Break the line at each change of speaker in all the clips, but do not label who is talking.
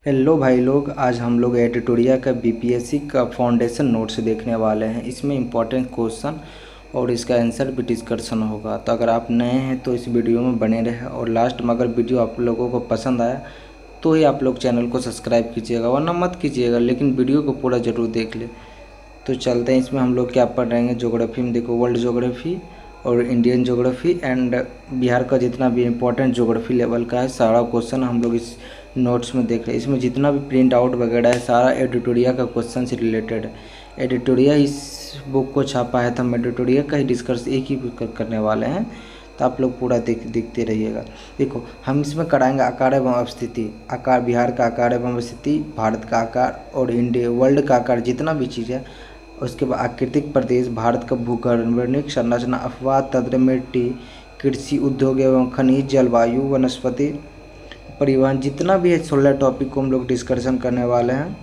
Hello भाई लोग, आज हम लोग एडिटोरिया का बीपीएससी का फाउंडेशन नोट्स देखने वाले हैं। इसमें इम्पोर्टेंट क्वेश्चन और इसका आंसर भी डिस्कशन होगा। तो अगर आप नए हैं तो इस वीडियो में बने रहें और लास्ट में अगर वीडियो आप लोगों को पसंद आया तो ही आप लोग चैनल को सब्सक्राइब कीजिएगा, वरना मत कीजिएगा, लेकिन वीडियो को पूरा ज़रूर देख ले। तो चलते हैं, इसमें हम लोग क्या पढ़ रहेंगे। ज्योग्राफी में देखो, वर्ल्ड ज्योग्राफी और इंडियन ज्योग्राफी एंड बिहार का जितना भी इम्पोर्टेंट ज्योग्राफी लेवल का है सारा क्वेश्चन हम लोग इस नोट्स में देख रहे हैं। इसमें जितना भी प्रिंट आउट वगैरह है सारा एडिटोरिया का क्वेश्चन से रिलेटेड है। एडिटोरिया इस बुक को छापा है तो हम एडिटोरिया का ही डिस्कस एक ही करने वाले हैं, तो आप लोग पूरा देखते रहिएगा। देखो, हम इसमें कराएंगे आकार एवं अवस्थिति, आकार, बिहार का आकार एवं अवस्थिति, भारत का आकार और इंडिया वर्ल्ड का आकार, जितना भी चीज़ है। उसके बाद आकृतिक प्रदेश, भारत का भूगर्भणिक संरचना, अफवाह, तंत्र, मिट्टी, कृषि, उद्योग एवं खनिज, जलवायु, वनस्पति, परिवहन, जितना भी है 16 टॉपिक को हम लोग डिस्कशन करने वाले हैं।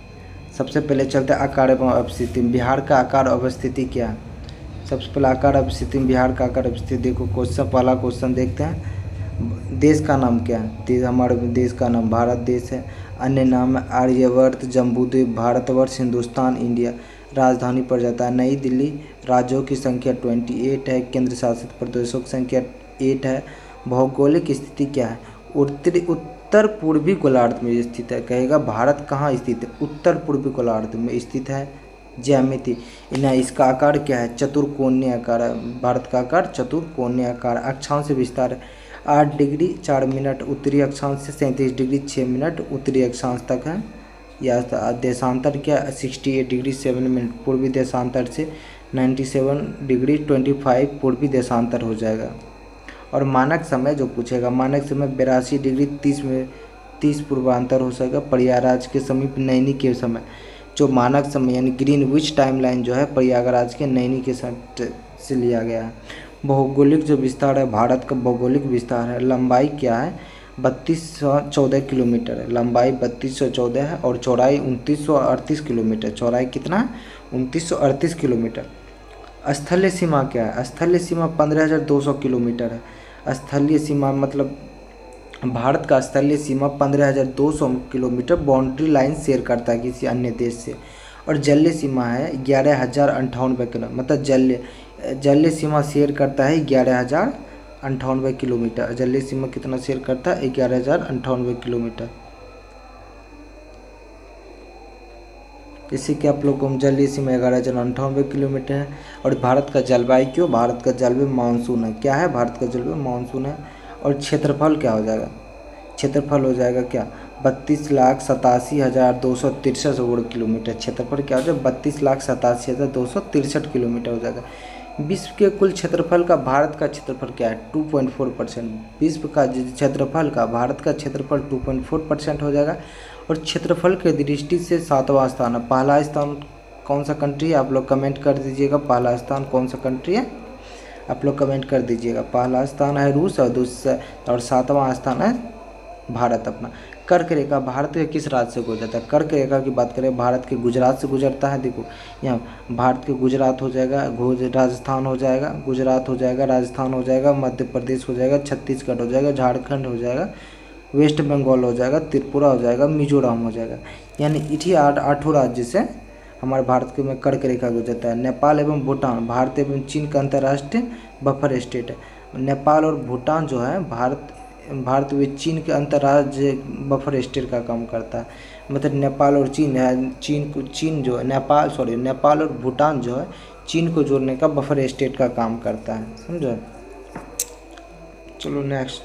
सबसे पहले चलते हैं आकार एवं अवस्थिति। बिहार का आकार अवस्थिति क्या है? सबसे पहले आकार अवस्थिति, बिहार का आकार अवस्थिति। देखो क्वेश्चन, पहला क्वेश्चन देखते हैं। देश का नाम क्या है? हमारे देश का नाम भारत देश है। अन्य नाम है आर्यवर्त, जम्बूद्वीप, भारतवर्ष, हिंदुस्तान, इंडिया। राजधानी पड़ जाता है नई दिल्ली। राज्यों की संख्या 28 है। केंद्र शासित प्रदेशों की संख्या 8 है। भौगोलिक स्थिति क्या है? उत्तर पूर्वी गोलार्ध में स्थित है। कहेगा भारत कहाँ स्थित है? उत्तर पूर्वी गोलार्ध में स्थित है। ज्यामिति, इसका आकार क्या है? चतुर्कोणीय आकार है। भारत का आकार चतुर्कोणीय आकार। अक्षांश विस्तार है 8 डिग्री 4 मिनट उत्तरी अक्षांश से 37 डिग्री 6 मिनट उत्तरी अक्षांश तक है। या देशांतर क्या? 68 डिग्री 7 मिनट पूर्वी देशांतर से 97 डिग्री 25 पूर्वी देशांतर हो जाएगा। और मानक समय जो पूछेगा, मानक समय 82 डिग्री 30 पूर्वांतर हो सकेगा। प्रयागराज के समीप नैनी के समय जो मानक समय यानी ग्रीनविच टाइमलाइन जो है प्रयागराज के नैनी के समय से लिया गया है। भौगोलिक जो विस्तार है, भारत का भौगोलिक विस्तार है। लंबाई क्या है? 3214 किलोमीटर है। लंबाई 3214 है और चौड़ाई 2938 किलोमीटर। चौड़ाई कितना है? 2938 किलोमीटर। स्थलीय सीमा क्या है? स्थलीय सीमा 15200 किलोमीटर है। स्थलीय सीमा मतलब भारत का स्थलीय सीमा 15200 किलोमीटर बाउंड्री लाइन शेयर करता है किसी अन्य देश से। और जलीय सीमा है 11098 किलोमीटर, मतलब जलीय सीमा शेयर करता है 11098 किलोमीटर। जलीय सीमा कितना शेयर करता है? 11098 किलोमीटर। इसी के आप लोग को जलीय सीमा 11098 किलोमीटर है। और भारत का जलवायु क्यों? भारत का जलवायु मानसून है। क्या है? भारत का जलवायु मानसून है। और क्षेत्रफल क्या हो जाएगा? क्षेत्रफल हो जाएगा क्या? 32,87,263 वर्ग किलोमीटर। क्षेत्रफल क्या हो जाएगा? 32,87,263 किलोमीटर हो जाएगा। विश्व के कुल क्षेत्रफल का भारत का क्षेत्रफल क्या है? 2.4%। विश्व का क्षेत्रफल का भारत का क्षेत्रफल 2.4% हो जाएगा। और क्षेत्रफल के दृष्टि से 7वां स्थान है। पहला स्थान कौन सा कंट्री है? आप लोग कमेंट कर दीजिएगा। पहला स्थान कौन सा कंट्री है? आप लोग कमेंट कर दीजिएगा। पहला स्थान है रूस और 7वां स्थान है भारत अपना। कर्क रेखा भारत के किस राज्य से गुजरता है? कर्क रेखा की बात करें, भारत के गुजरात से गुजरता है। देखो यहाँ भारत के गुजरात हो जाएगा, राजस्थान हो जाएगा, गुजरात हो जाएगा, राजस्थान हो जाएगा, मध्य प्रदेश हो जाएगा, छत्तीसगढ़ हो जाएगा, झारखंड हो जाएगा, वेस्ट बंगाल हो जाएगा, त्रिपुरा हो जाएगा, मिजोरम हो जाएगा। यानी इठी 8 राज्य से हमारे भारत के में कर्क रेखा गुजरता है। नेपाल एवं भूटान भारत एवं चीन का अंतर्राष्ट्रीय बफर स्टेट है। नेपाल और भूटान जो है भारत व चीन के अंतर्राज्य बफर स्टेट का काम करता है। मतलब नेपाल और चीन है, चीन जो है नेपाल और भूटान जो है चीन को जोड़ने का बफर स्टेट का काम करता है। समझो? चलो नेक्स्ट।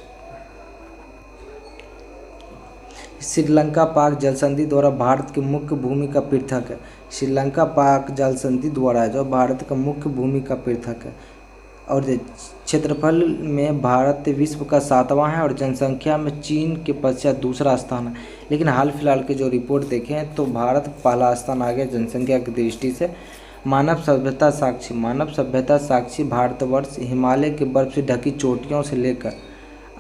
श्रीलंका पाक जल संधि द्वारा भारत की मुख्य भूमि का पृथक है। श्रीलंका पाक जल संधि द्वारा जो भारत का मुख्य भूमि का पृथक है। और क्षेत्रफल में भारत विश्व का 7वां है और जनसंख्या में चीन के पश्चात दूसरा स्थान है। लेकिन हाल फिलहाल के जो रिपोर्ट देखें तो भारत पहला स्थान आ गया जनसंख्या की दृष्टि से। मानव सभ्यता साक्षी भारतवर्ष हिमालय के बर्फ से ढकी चोटियों से लेकर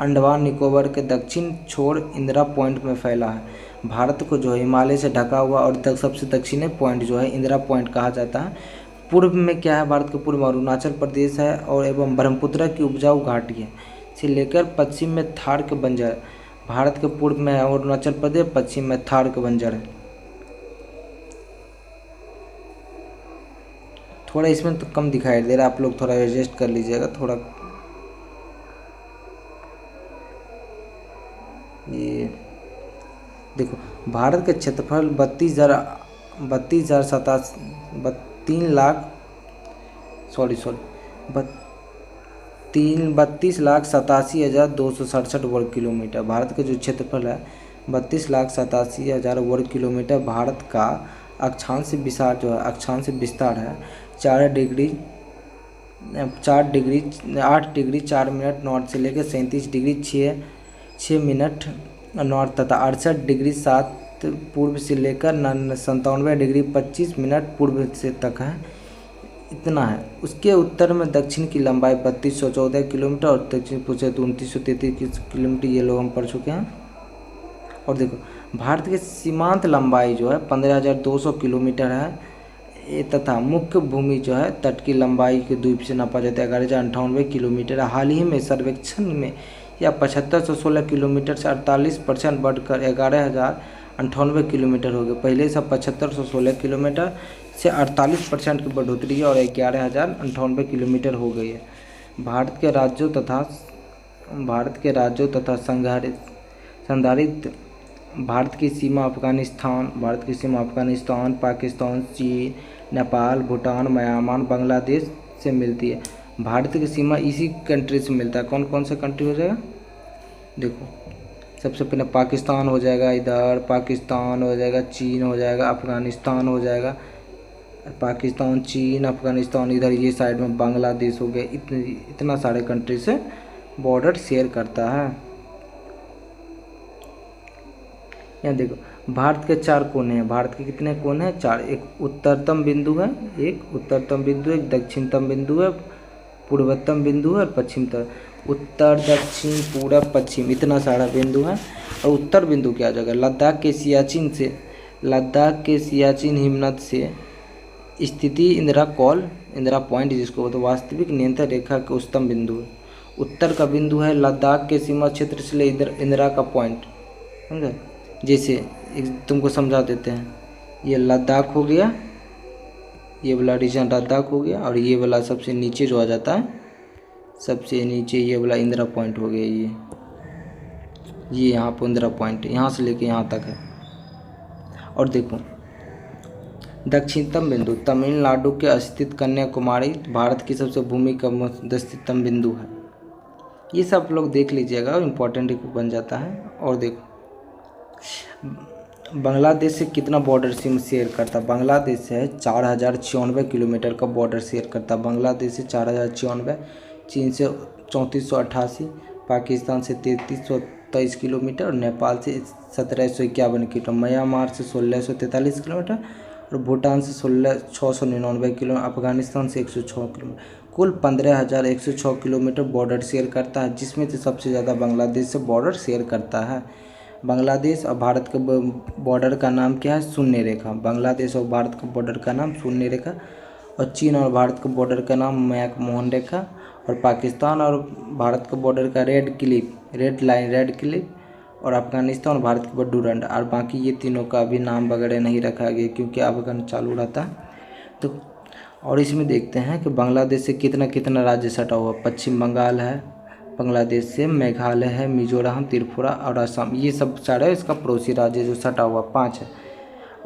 अंडमान निकोबार के दक्षिण छोर इंदिरा पॉइंट में फैला है। भारत को जो है हिमालय से ढका हुआ और सबसे दक्षिणी पॉइंट जो है इंदिरा पॉइंट कहा जाता है। पूर्व में क्या है? भारत के पूर्व में अरुणाचल प्रदेश है और एवं ब्रह्मपुत्र की उपजाऊ घाटी है से लेकर पश्चिम में थार के बंजर भारत के पूर्व में है अरुणाचल प्रदेश, पश्चिम में थार के बंजर है। थोड़ा इसमें तो कम दिखाई दे रहा है, आप लोग थोड़ा एडजस्ट कर लीजिएगा थोड़ा। ये देखो, भारत के क्षेत्रफल 32,87,267 वर्ग किलोमीटर। भारत का जो क्षेत्रफल है 32,87,000 वर्ग किलोमीटर। भारत का अक्षांश विस्तार जो है, अक्षांश विस्तार है 8 डिग्री 4 मिनट नॉर्थ से लेकर 37 डिग्री 6 मिनट नॉर्थ तथा 68 डिग्री 7 पूर्व से लेकर 97 डिग्री 25 मिनट पूर्व से तक है। इतना है। उसके उत्तर में दक्षिण की लंबाई 3214 किलोमीटर और दक्षिण पूर्व 2933 किलोमीटर, ये लोग हम पढ़ चुके हैं। और देखो, भारत के सीमांत लंबाई जो है 15,200 किलोमीटर है तथा मुख्य भूमि जो है तट की लंबाई के द्वीप से नापा जाता है 11,098 किलोमीटर। हाल ही में सर्वेक्षण में यह 7516 किलोमीटर से 48% बढ़कर 11,098 किलोमीटर हो गए। पहले से 7516 किलोमीटर से 48% की बढ़ोतरी है और 11,098 किलोमीटर हो गई है। भारत के राज्यों तथा संधारित भारत की सीमा अफगानिस्तान, पाकिस्तान, चीन, नेपाल, भूटान, म्यांमार, बांग्लादेश से मिलती है। भारत की सीमा इसी कंट्री से मिलता है। कौन कौन सा कंट्री हो जाएगा? देखो, सबसे पहले पाकिस्तान हो जाएगा, इधर पाकिस्तान हो जाएगा, चीन हो जाएगा, अफगानिस्तान हो जाएगा, पाकिस्तान, चीन, अफगानिस्तान, इधर ये साइड में बांग्लादेश हो गया। इतना सारे कंट्री से बॉर्डर शेयर करता है। यहाँ देखो, भारत के 4 कोने हैं। भारत के कितने कोने हैं? 4। एक उत्तरतम बिंदु है, एक दक्षिणतम बिंदु है, पूर्वोत्तम बिंदु है और पश्चिमतम। उत्तर, दक्षिण, पूरब, पश्चिम, इतना सारा बिंदु है। और उत्तर बिंदु क्या जगह? लद्दाख के सियाचिन हिमनद से स्थिति इंदिरा पॉइंट, जिसको बोलते वास्तविक नियंत्रण रेखा के उच्चतम बिंदु है। उत्तर का बिंदु है लद्दाख के सीमा क्षेत्र से ले इंदिरा का पॉइंट, समझे? जैसे तुमको समझा देते हैं, ये लद्दाख हो गया, ये वाला रीजन लद्दाख हो गया, और ये वाला सबसे नीचे जो आ जाता है, सबसे नीचे ये वाला इंदिरा पॉइंट हो गया। ये यहाँ पर इंदिरा पॉइंट है, यहाँ से लेके यहाँ तक है। और देखो, दक्षिणतम बिंदु तमिलनाडु के स्थित कन्याकुमारी भारत की सबसे भूमि का मध्यस्थतम बिंदु है। ये सब लोग देख लीजिएगा, इम्पोर्टेंट बन जाता है। और देखो, बांग्लादेश से कितना बॉर्डर शेयर करता है? बांग्लादेश से 4,094 किलोमीटर का बॉर्डर शेयर करता है। बांग्लादेश से 4,094, चीन से 3488, पाकिस्तान से 3323 किलोमीटर और नेपाल से 1751 किलोमीटर, म्यांमार से 1643 किलोमीटर और भूटान से 699 किलोमीटर, अफगानिस्तान से 106 किलोमीटर, कुल 15,106 किलोमीटर बॉर्डर शेयर करता है, जिसमें से सबसे ज़्यादा बांग्लादेश से बॉर्डर शेयर करता है। बांग्लादेश और भारत के बॉर्डर का नाम क्या है? शून्य रेखा। बांग्लादेश और भारत के बॉर्डर का नाम शून्य रेखा, और चीन और भारत के बॉर्डर का नाम मैक मोहन रेखा, और पाकिस्तान और भारत के बॉर्डर का रेड क्लिप, और अफगानिस्तान और भारत के बॉर्डर डूरंड। और बाकी ये तीनों का भी नाम वगैरह नहीं रखा गया क्योंकि अफगान चालू रहता है। तो और इसमें देखते हैं कि बांग्लादेश से कितना कितना राज्य सटा हुआ। पश्चिम बंगाल है बांग्लादेश से, मेघालय है, मिजोरम, त्रिपुरा और असम, ये सब सारे इसका पड़ोसी राज्य जो सटा हुआ 5 है।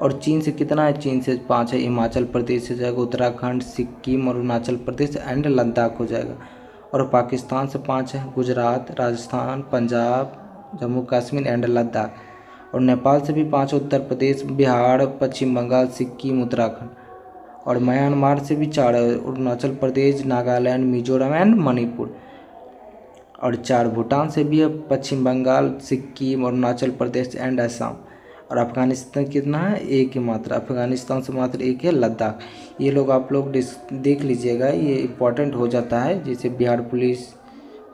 और चीन से कितना है? चीन से 5 है। हिमाचल प्रदेश हो जाएगा, उत्तराखंड, सिक्किम और अरुणाचल प्रदेश एंड लद्दाख हो जाएगा। और पाकिस्तान से 5 है, गुजरात, राजस्थान, पंजाब, जम्मू कश्मीर एंड लद्दाख। और नेपाल से भी 5, उत्तर प्रदेश, बिहार, पश्चिम बंगाल, सिक्किम, उत्तराखंड। और म्यांमार से भी 4 है, अरुणाचल प्रदेश, नागालैंड, मिजोरम एंड मणिपुर। और 4 भूटान से भी है, पश्चिम बंगाल, सिक्किम, अरुणाचल प्रदेश एंड असम। और अफगानिस्तान कितना है? 1 ही मात्र, अफगानिस्तान से मात्र 1 है, लद्दाख। ये लोग आप लोग देख लीजिएगा, ये इम्पोर्टेंट हो जाता है, जैसे बिहार पुलिस,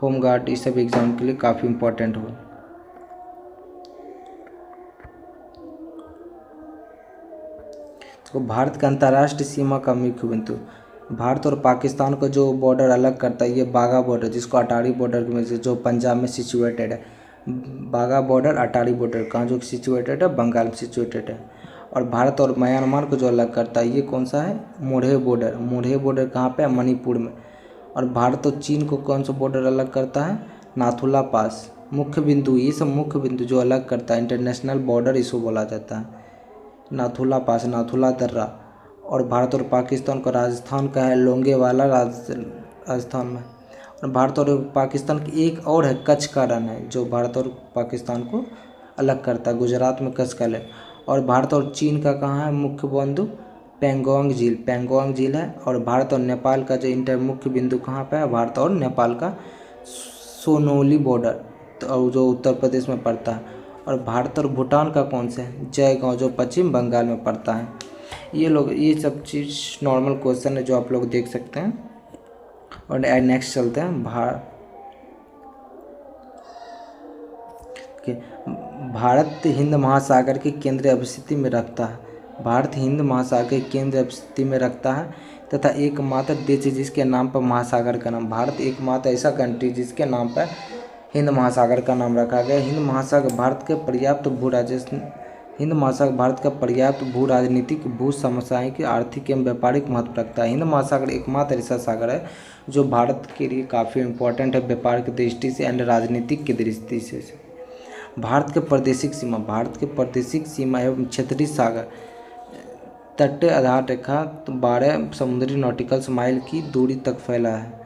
होमगार्ड, ये सब एग्ज़ाम के लिए काफ़ी इम्पोर्टेंट हो। तो भारत का अंतर्राष्ट्रीय सीमा का मुख्य बिंदु, भारत और पाकिस्तान का जो बॉर्डर अलग करता है, ये बाघा बॉर्डर, जिसको अटारी बॉर्डर में से, जो पंजाब में सिचुएटेड है। बाघा बॉर्डर, अटारी बॉर्डर कहाँ जो सिचुएटेड है, बंगाल में सिचुएटेड है। और भारत और म्यांमार को जो अलग करता है ये कौन सा है, मोरहे बॉर्डर। मोरहे बॉर्डर कहाँ पे है, मणिपुर में। और भारत और चीन को कौन सा बॉर्डर अलग करता है, नाथुला पास। मुख्य बिंदु, ये सब मुख्य बिंदु जो अलग करता है इंटरनेशनल बॉर्डर, इसको बोला जाता है नाथुला पास, नाथुला दर्रा। और भारत और पाकिस्तान का राजस्थान का है लोंगेवाला, राजस्थान में। और भारत और पाकिस्तान की एक और है कच्छ का रण है, जो भारत और पाकिस्तान को अलग करता है, गुजरात में कच्छ का रण। और भारत और चीन का कहाँ है मुख्य बिंदु, पेंगोंग झील, पेंगोंग झील है। और भारत और नेपाल का जो इंटर मुख्य बिंदु कहाँ पे है, भारत और नेपाल का सोनोली बॉर्डर, तो जो उत्तर प्रदेश में पड़ता है। और भारत और भूटान का कौन सा है, जयगांव, जो पश्चिम बंगाल में पड़ता है। ये सब चीज़ नॉर्मल क्वेश्चन है जो आप लोग देख सकते हैं। और नेक्स्ट चलते हैं। भारत हिंद महासागर के केंद्रीय अवस्थिति में रखता है। भारत हिंद महासागर के केंद्रीय अवस्थिति में रखता है तथा एकमात्र देश है जिसके नाम पर महासागर का नाम, भारत एकमात्र ऐसा कंट्री जिसके नाम पर हिंद महासागर का नाम रखा गया। हिंद महासागर भारत का पर्याप्त भू राजनीतिक, भू सामाजिक, आर्थिक एवं व्यापारिक महत्व रखता है। हिंद महासागर एकमात्र ऐसा सागर है जो भारत के लिए काफ़ी इम्पोर्टेंट है व्यापार की दृष्टि से एंड राजनीतिक की दृष्टि से। भारत के प्रादेशिक सीमा एवं क्षेत्रीय सागर तटीय आधार रेखा 12 समुद्री नॉटिकल माइल की दूरी तक फैला है।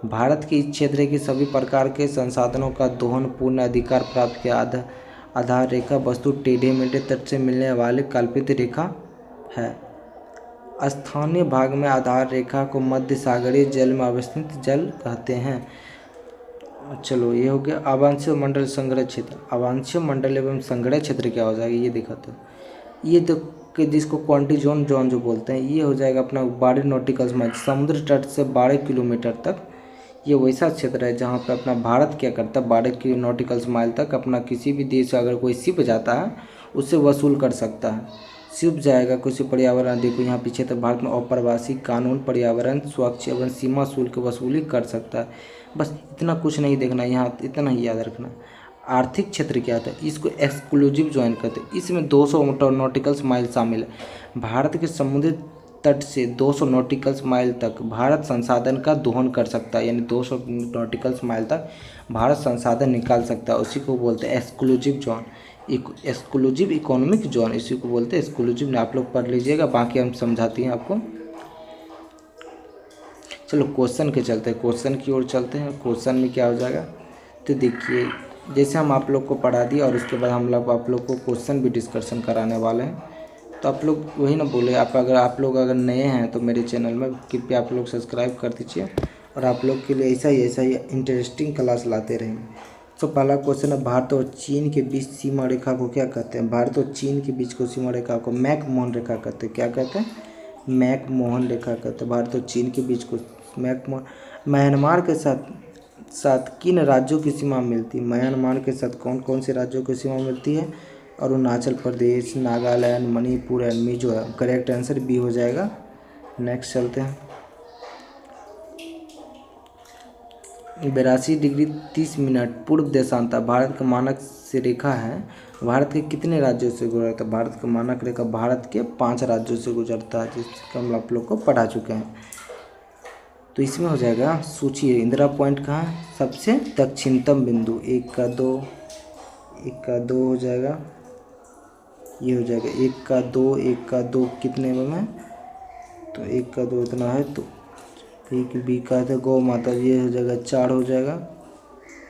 भारत के इस क्षेत्र के सभी प्रकार के संसाधनों का दोहन पूर्ण अधिकार प्राप्त किया। आधार रेखा वस्तु टेढ़े मेढ़े तट से मिलने वाली कल्पित रेखा है। स्थानीय भाग में आधार रेखा को मध्य सागरीय जल में अवस्थित जल कहते हैं। चलो ये हो गया आवासीय मंडल संग्रह क्षेत्र। आवासीय मंडल एवं संग्रह क्षेत्र क्या हो जाएगा ये दिखाते हैं। ये तो कि जिसको क्वांटी जोन जो बोलते हैं, ये हो जाएगा अपना 12 नॉटिकल माइल, समुद्र तट से 12 किलोमीटर तक। ये वैसा क्षेत्र है जहाँ पे अपना भारत क्या करता है, 12 नॉटिकल माइल तक अपना किसी भी देश से अगर कोई शिप जाता है उससे वसूल कर सकता है। शिप जाएगा किसी पर्यावरण, देखो यहाँ पीछे तो भारत में अप्रवासी कानून, पर्यावरण, स्वच्छ एवं सीमा शुल्क वसूली कर सकता है। बस इतना कुछ नहीं देखना, यहाँ इतना ही याद रखना। आर्थिक क्षेत्र क्या होता है, इसको एक्सक्लूसिव जोन कहते हैं। इसमें 200 नॉटिकल माइल शामिल है। भारत के समुद्री तट से 200 नॉटिकल माइल तक भारत संसाधन का दोहन कर सकता है, यानी 200 नॉटिकल माइल तक भारत संसाधन निकाल सकता है। उसी को बोलते हैं exclusive zone, exclusive economic zone, इसी को बोलते हैं एक्सक्लूसिव। आप लोग पढ़ लीजिएगा, बाकी हम समझाती हैं आपको। चलो क्वेश्चन के चलते हैं, क्वेश्चन की ओर चलते हैं। क्वेश्चन में क्या हो जाएगा, तो देखिए जैसे हम आप लोग को पढ़ा दिया और उसके बाद हम लोग आप लोग को क्वेश्चन भी डिस्कशन कराने वाले हैं। तो आप लोग वही ना बोले, आप लोग अगर नए हैं तो मेरे चैनल में कृपया आप लोग सब्सक्राइब कर दीजिए और आप लोग के लिए ऐसा ही इंटरेस्टिंग क्लास लाते रहेंगे। तो पहला क्वेश्चन है, भारत और चीन के बीच सीमा रेखा को क्या कहते हैं। भारत और चीन के बीच को सीमा रेखा को मैकमोहन रेखा कहते हैं। क्या कहते हैं, मैकमोहन रेखा कहते हैं। भारत और चीन के बीच को मैकमोहन। म्यांमार के साथ किन राज्यों की सीमा मिलती है। म्यांमार के साथ कौन कौन से राज्यों की सीमा मिलती है, Arunachal Pradesh, Nagaland, Manipur and Mizoram. Correct answer B हो जाएगा। नेक्स्ट चलते हैं। 82 डिग्री 30 मिनट पूर्व देशांतर भारत का मानक से रेखा है। भारत के कितने राज्यों से गुजरता है। भारत का मानक रेखा भारत के 5 राज्यों से गुजरता है, जिसका हम आप लोग को पढ़ा चुके हैं। तो इसमें हो जाएगा, सोचिए इंदिरा पॉइंट कहाँ है, सबसे दक्षिणतम बिंदु। 1 का 2 हो जाएगा, ये हो जाएगा 1 का 2 कितने में है, तो 1 का 2 इतना है। तो बी का था गौ माता, ये हो जाएगा 4 हो जाएगा,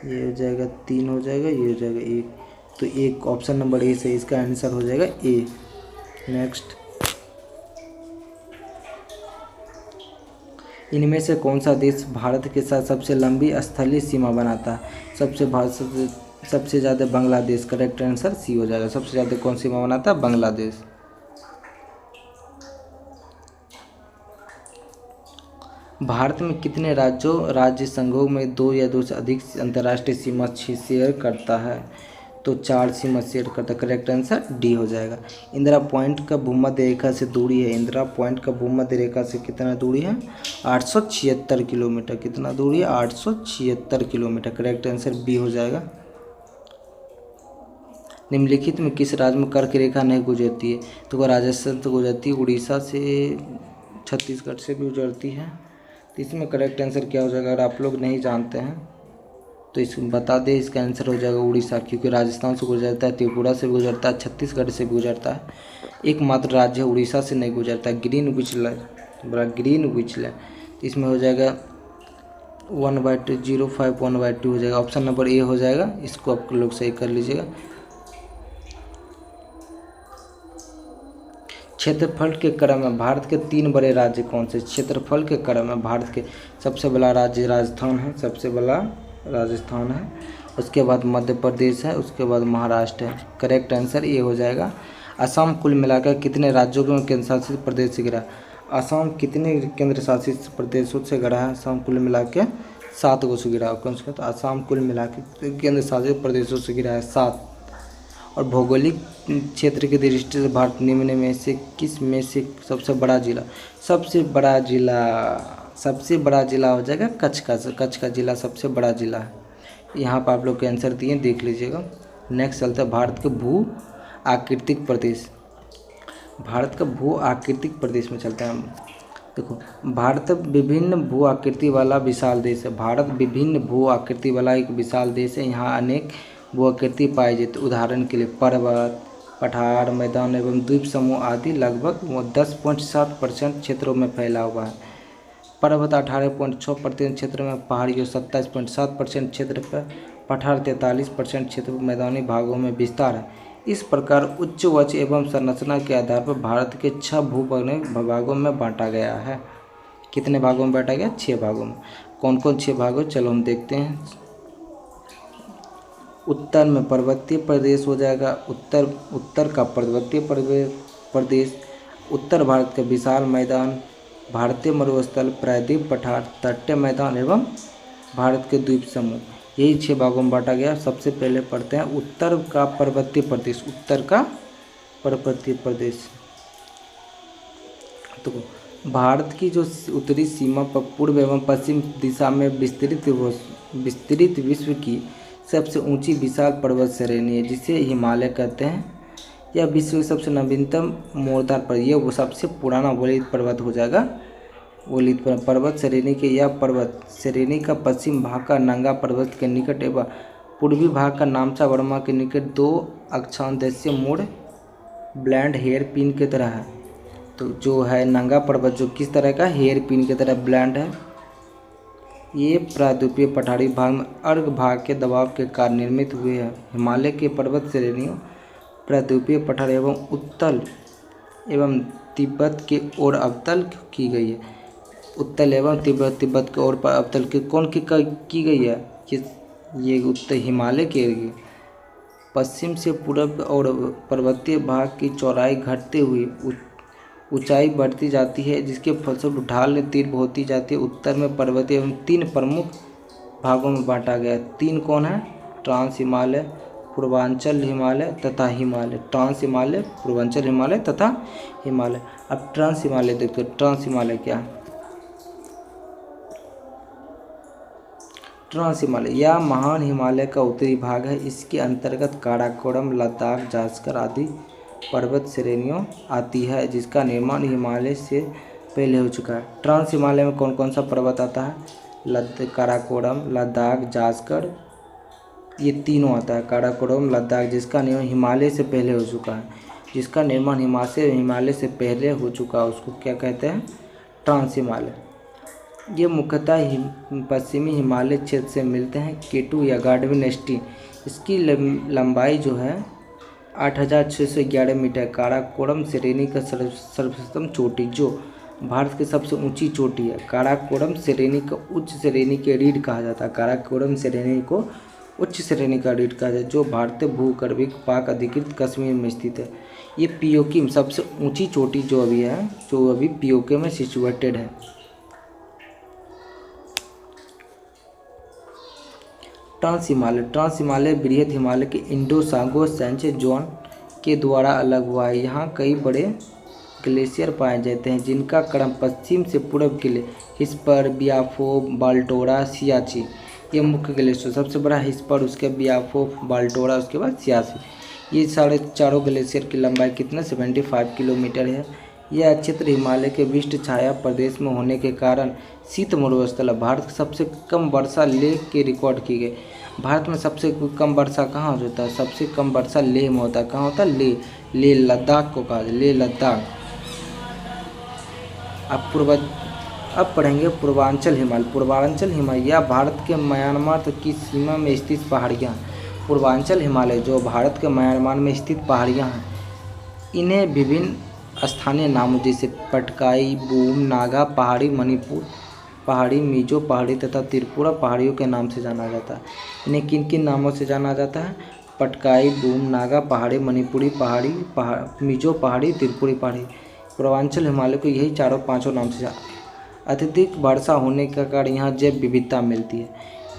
ये हो जाएगा 3 हो जाएगा, ये हो जाएगा 1। तो एक ऑप्शन नंबर ए से इसका आंसर हो जाएगा ए। नेक्स्ट, इनमें से कौन सा देश भारत के साथ सबसे लंबी स्थलीय सीमा बनाता है। सबसे ज़्यादा बांग्लादेश। करेक्ट आंसर सी हो जाएगा। सबसे ज़्यादा कौन सीमा बनाता है, बांग्लादेश। भारत में कितने राज्य संघों में 2 या 2 से अधिक अंतर्राष्ट्रीय सीमा शेयर करता है, तो 4 सीमा शेयर करता है। करेक्ट आंसर डी हो जाएगा। इंदिरा पॉइंट का भूमध्य रेखा से दूरी है, इंदिरा पॉइंट का भूमध्य रेखा से कितना दूरी है, 876 किलोमीटर। कितना दूरी है, 876 किलोमीटर। करेक्ट आंसर बी हो जाएगा। निम्नलिखित में किस राज्य में कर्क रेखा नहीं गुजरती है? तो राजस्थान से गुजरती है, उड़ीसा से, छत्तीसगढ़ से भी गुजरती है। तो इसमें करेक्ट आंसर क्या हो जाएगा? अगर आप लोग नहीं जानते हैं तो इसको बता दें, इसका आंसर हो जाएगा उड़ीसा, क्योंकि राजस्थान से गुजरता है, त्रिपुरा से भी गुजरता है, छत्तीसगढ़ से भी गुजरता है। एकमात्र राज्य है उड़ीसा से नहीं गुजरता। ग्रीनविच लाइन, तो इसमें हो जाएगा 1/2 1/2 हो जाएगा। ऑप्शन नंबर ए हो जाएगा, इसको आप लोग सही कर लीजिएगा। क्षेत्रफल के क्रम में भारत के 3 बड़े राज्य कौन से? क्षेत्रफल के क्रम में भारत के सबसे बड़ा राज्य राजस्थान है, सबसे बड़ा राजस्थान है, उसके बाद मध्य प्रदेश है, उसके बाद महाराष्ट्र है। करेक्ट आंसर ये हो जाएगा। असम कुल मिलाकर कितने राज्यों में केंद्र शासित प्रदेश से घिरा? असम कितने केंद्र शासित प्रदेशों से घिरा है? असम कुल मिला के 7 को से घिरा। कौन सा? तो असम कुल मिला के केंद्र शासित प्रदेशों से घिरा है 7। और भौगोलिक क्षेत्र की दृष्टि से भारत निम्न में से किस में से सबसे बड़ा जिला? सबसे बड़ा जिला हो जाएगा कच्छ का जिला सबसे बड़ा जिला है। यहाँ पर आप लोग के आंसर दिए, देख लीजिएगा। नेक्स्ट चलता है भारत के भू आकृतिक प्रदेश। भारत का भू आकृतिक प्रदेश में चलते हैं हम। देखो, भारत विभिन्न भू आकृति वाला विशाल देश है। भारत विभिन्न भू आकृति वाला एक विशाल देश है। यहाँ अनेक भू आकृति पाई जाती। उदाहरण के लिए पर्वत, पठार, मैदान एवं द्वीप समूह आदि लगभग 10.7% क्षेत्रों में फैला हुआ है। पर्वत 18.6% क्षेत्र में, पहाड़ियों 27.7% क्षेत्र पर, पठार 43% क्षेत्र पर, मैदानी भागों में विस्तार है। इस प्रकार उच्च वच एवं संरचना के आधार पर भारत के 6 भूभागों में बांटा गया है। कितने भागों में बांटा गया? 6 भागों में। कौन कौन 6 भागों? चलो हम देखते हैं। उत्तर में पर्वतीय प्रदेश हो जाएगा, उत्तर का पर्वतीय प्रदेश, उत्तर भारत का विशाल मैदान, भारतीय मरुस्थल, प्रायद्वीप पठार, तटीय मैदान एवं भारत के द्वीप समूह। यही 6 भागों में बांटा गया। सबसे पहले पढ़ते हैं उत्तर का पर्वतीय प्रदेश। उत्तर का पर्वतीय प्रदेश, तो भारत की जो उत्तरी सीमा पर पूर्व एवं पश्चिम दिशा में विस्तृत विश्व की सबसे ऊंची विशाल पर्वत श्रेणी है, जिसे हिमालय कहते हैं। यह विश्व की सबसे नवीनतम मोड़दार पर्वत, यह वो सबसे पुराना वलित पर्वत हो जाएगा। वलित पर्वत श्रेणी के यह पर्वत श्रेणी का पश्चिम भाग का नंगा पर्वत के निकट एवं पूर्वी भाग का नामचा वर्मा के निकट 2 अक्षांशीय मोड़ ब्लैंड हेयर पिन की तरह है। तो जो है नंगा पर्वत जो किस तरह का? हेयर पिन की तरह ब्लैंड है। ये प्रायद्वीपीय पठारी भाग में अर्घ भाग के दबाव के कारण निर्मित हुए हैं। हिमालय के पर्वत श्रेणियों प्रायद्वीपीय पठार एवं उत्तल एवं तिब्बत की ओर अवतल की गई है। उत्तल एवं तिब्बत की ओर पर अवतल की गई है। ये उत्तर हिमालय के पश्चिम से पूर्व और पर्वतीय भाग की चौड़ाई घटते हुई ऊंचाई बढ़ती जाती है, जिसके फलस्वरूप ढाल तीव्र होती जाती है। उत्तर में पर्वतीय एवं 3 प्रमुख भागों में बांटा गया है। 3 कौन है? ट्रांस हिमालय, पूर्वांचल हिमालय तथा हिमालय। ट्रांस हिमालय, पूर्वांचल हिमालय तथा हिमालय। अब ट्रांस हिमालय देखते हो। ट्रांस हिमालय क्या है? ट्रांस हिमालय यह महान हिमालय का उत्तरी भाग है। इसके अंतर्गत काराकोरम, लद्दाख, जास्कर आदि पर्वत श्रेणियों आती है, जिसका निर्माण हिमालय से पहले हो चुका है। ट्रांस हिमालय में कौन कौन सा पर्वत आता है? काराकोरम, लद्दाख, जास्कर, ये तीनों आता है। काराकोरम, लद्दाख, जिसका निर्माण हिमालय से पहले हो चुका है। जिसका निर्माण हिमालय से पहले हो चुका है उसको क्या कहते हैं? ट्रांस हिमालय। ये मुख्यतः पश्चिमी हिमालय क्षेत्र से मिलते हैं। केटू या गार्डविन एसटी, इसकी लंबाई जो है 8611 मीटर। काराकोरम श्रेणी का सर्वोच्चतम चोटी जो भारत की सबसे ऊंची चोटी है। काराकोरम श्रेणी को उच्च श्रेणी के रीढ़ कहा जाता है। काराकोरम श्रेणी को उच्च श्रेणी का रीढ़ कहा जाता है, जो भारतीय भूगर्भिक पाक अधिकृत कश्मीर में स्थित है। ये पीओके में सबसे ऊंची चोटी जो अभी पीओके में सिचुएटेड है। ट्रांस हिमालय बृहद हिमालय के इंडो-सांगो सेंचुरी जोन के द्वारा अलग हुआ है। यहाँ कई बड़े ग्लेशियर पाए जाते हैं, जिनका क्रम पश्चिम से पूर्व के लिए हिस्पर, बियाफो, बाल्टोरा, सियाची। ये मुख्य ग्लेशियर, सबसे बड़ा हिस्पर, उसके बियाफो, बाल्टोरा, उसके बाद सियाची। ये साढ़े चारों ग्लेशियर की लंबाई कितना 75 किलोमीटर है। यह क्षेत्र हिमालय के विशिष्ट छाया प्रदेश में होने के कारण शीत मरुस्थल है। भारत की सबसे कम वर्षा लेह के रिकॉर्ड की गई। भारत में सबसे कम वर्षा कहाँ होता है? सबसे कम वर्षा लेह में होता है। कहाँ होता है? लेह। लेह लद्दाख को कहा जाए, लेह लद्दाख। अब पढ़ेंगे पूर्वांचल हिमालय। पूर्वांचल हिमालय यह भारत के म्यांमार की सीमा में स्थित पहाड़ियाँ। पूर्वांचल हिमालय जो भारत के म्यांमार में स्थित पहाड़ियाँ हैं, इन्हें विभिन्न स्थानीय नामों जैसे पटकाई, बूम, नागा पहाड़ी, मणिपुर पहाड़ी, मिजो पहाड़ी तथा त्रिपुरा पहाड़ियों के नाम से जाना जाता है। इन्हें किन किन नामों से जाना जाता है? पटकाई, बूम, नागा पहाड़ी, मणिपुरी पहाड़ी, मिजो पहाड़ी, त्रिपुरी पहाड़ी। पूर्वांचल हिमालय को यही चारों पांचों नाम से अत्यधिक वर्षा होने के कारण यहाँ जैव विविधता मिलती है।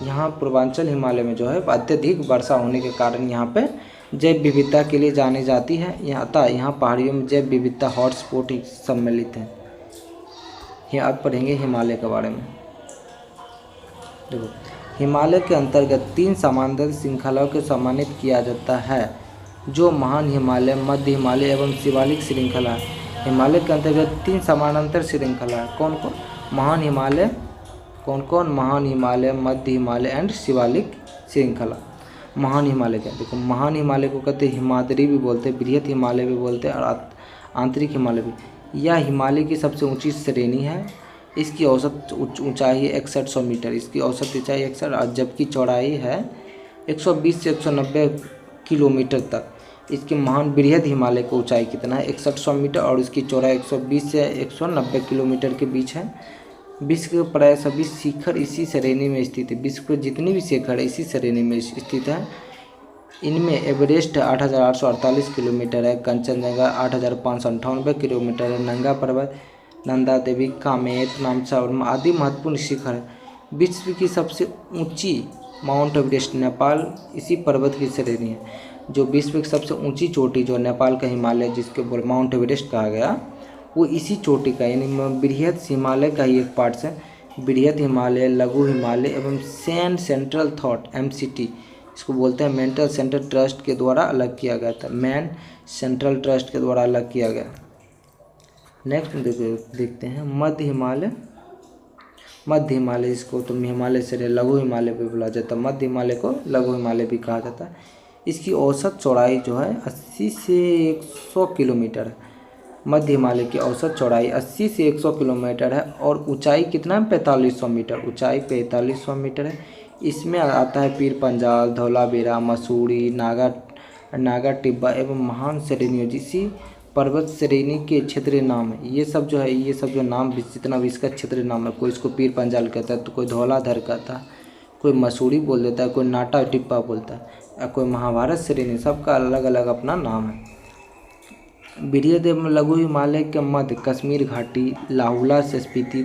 यहाँ पूर्वांचल हिमालय में जो है अत्यधिक वर्षा होने के कारण यहाँ पे जैव विविधता के लिए जानी जाती है। यहाँ पहाड़ियों में जैव विविधता हॉटस्पॉट सम्मिलित है। यहाँ आप पढ़ेंगे हिमालय के बारे में। देखो, हिमालय के अंतर्गत 3 समांतर श्रृंखलाओं को सम्मानित किया जाता है, जो महान हिमालय, मध्य हिमालय एवं शिवालिक श्रृंखला है। हिमालय के अंतर्गत 3 समानांतर श्रृंखला है। कौन कौन? महान हिमालय, महान हिमालय, मध्य हिमालय एंड शिवालिक श्रृंखला। महान हिमालय क्या? देखो, महान हिमालय को कहते हैं हिमाद्री भी बोलते हैं, बृहत हिमालय भी बोलते हैं और आंतरिक हिमालय भी। यह हिमालय की सबसे ऊंची श्रेणी है। इसकी औसत ऊंचाई है 6100 मीटर। इसकी औसत ऊंचाई 61, और जबकि चौड़ाई है 120 से 190 किलोमीटर तक। इसकी महान बृहद हिमालय की ऊंचाई कितना है? 6100 मीटर और इसकी चौड़ाई 120 से 190 किलोमीटर के बीच है। विश्व के प्राय सभी शिखर इसी श्रेणी में स्थित है। विश्व के जितनी भी शिखर है इसी श्रेणी में स्थित है। इनमें एवरेस्ट 8848 किलोमीटर है, कंचनजंगा 8598 किलोमीटर है, नंगा पर्वत, नंदा देवी, कामेत, नामचा और आदि महत्वपूर्ण शिखर है। विश्व की सबसे ऊंची माउंट एवरेस्ट नेपाल इसी पर्वत की श्रेणी है। जो विश्व की सबसे ऊंची चोटी जो नेपाल का हिमालय जिसके माउंट एवरेस्ट कहा गया, वो इसी चोटी का यानी बृहद हिमालय का ही एक पार्ट है। बृहद हिमालय, लघु हिमालय एवं सेंट्रल थॉट MCT इसको बोलते हैं, मेंटल सेंटर ट्रस्ट के द्वारा अलग किया गया था। मैन सेंट्रल ट्रस्ट के द्वारा अलग किया गया। नेक्स्ट देखते हैं मध्य हिमालय। मध्य हिमालय इसको तो हिमालय से लघु हिमालय भी बोला जाता है। मध्य हिमालय को लघु हिमालय भी कहा जाता है। इसकी औसत चौड़ाई जो है 80 से 100 किलोमीटर है। मध्य हिमालय की औसत चौड़ाई 80 से 100 किलोमीटर है और ऊंचाई कितना है? 4500 मीटर। ऊंचाई 4500 मीटर है। इसमें आता है पीर पंजाल, धौलावीरा, मसूरी, नागा टिब्बा एवं महान श्रेणियों जिसी पर्वत श्रेणी के क्षेत्रीय नाम है। ये सब जो नाम जितना भी इसका क्षेत्रीय नाम है, कोई इसको पीर पंजाल कहता है तो कोई धौलाधर कहता है, कोई मसूरी बोल देता है, कोई नाटा टिब्बा बोलता है, या कोई महाभारत श्रेणी। सबका अलग अलग अपना नाम है। बृहद एवं लघु हिमालय के मध्य कश्मीर घाटी, लाहुला से स्पीति,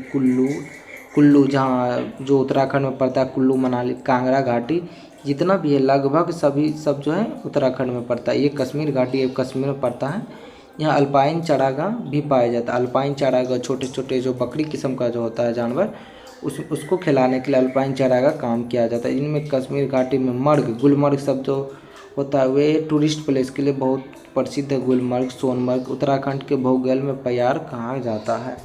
कुल्लू जहाँ जो उत्तराखंड में पड़ता है, कुल्लू मनाली, कांगड़ा घाटी जितना भी है लगभग सब जो है उत्तराखंड में पड़ता है। ये कश्मीर घाटी कश्मीर में पड़ता है। यहाँ अल्पाइन चारागाह भी पाया जाता है। अल्पाइन चारागाह छोटे छोटे जो बकरी किस्म का जो होता है जानवर उसको खिलाने के लिए अल्पाइन चारागाह काम किया जाता है। इनमें कश्मीर घाटी में गुलमर्ग सब जो होता है वे टूरिस्ट प्लेस के लिए बहुत प्रसिद्ध है। गुलमर्ग, सोनमर्ग उत्तराखंड के भूगोल में प्यार कहा जाता है।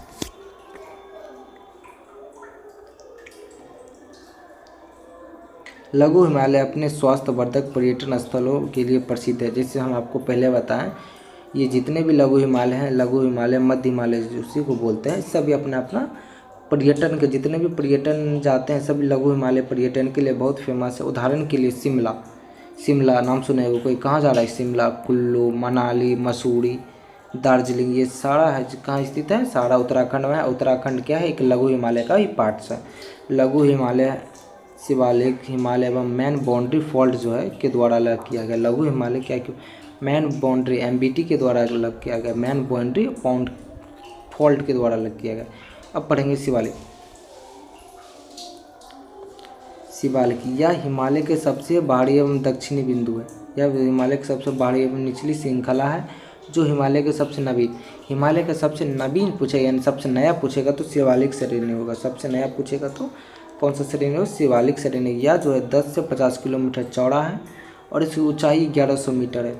लघु हिमालय अपने स्वास्थ्यवर्धक पर्यटन स्थलों के लिए प्रसिद्ध है। जैसे हम आपको पहले बताएं, ये जितने भी लघु हिमालय हैं, लघु हिमालय, मध्य हिमालय उसी को बोलते हैं, सभी अपना अपना पर्यटन के जितने भी पर्यटन जाते हैं सभी लघु हिमालय पर्यटन के लिए बहुत फेमस है। उदाहरण के लिए शिमला नाम सुने हो कोई? कहाँ जा रहा है? शिमला, कुल्लू, मनाली, मसूरी, दार्जिलिंग, ये सारा है कहाँ स्थित है? सारा उत्तराखंड में है। उत्तराखंड क्या है? एक लघु हिमालय का ही पार्ट्स है। लघु हिमालय, शिवालिक हिमालय एवं मैन बाउंड्री फॉल्ट जो है के द्वारा अलग किया गया। लघु हिमालय क्या क्यों? मैन बाउंड्री MBT के द्वारा अलग किया गया। मैन बाउंड्री फॉल्ट के द्वारा अलग किया गया। अब पढ़ेंगे शिवालिक। यह हिमालय के सबसे बाहरी एवं दक्षिणी बिंदु है। यह हिमालय के सबसे बाहरी एवं निचली श्रृंखला है जो हिमालय के सबसे नवीन पूछेगा यानी सबसे नया पूछेगा तो शिवालिक श्रेणी होगा। सबसे नया पूछेगा तो कौन सा श्रेणी हो? शिवालिक श्रेणी। यह जो है 10 से 50 किलोमीटर चौड़ा है और इसकी ऊंचाई 1100 मीटर है।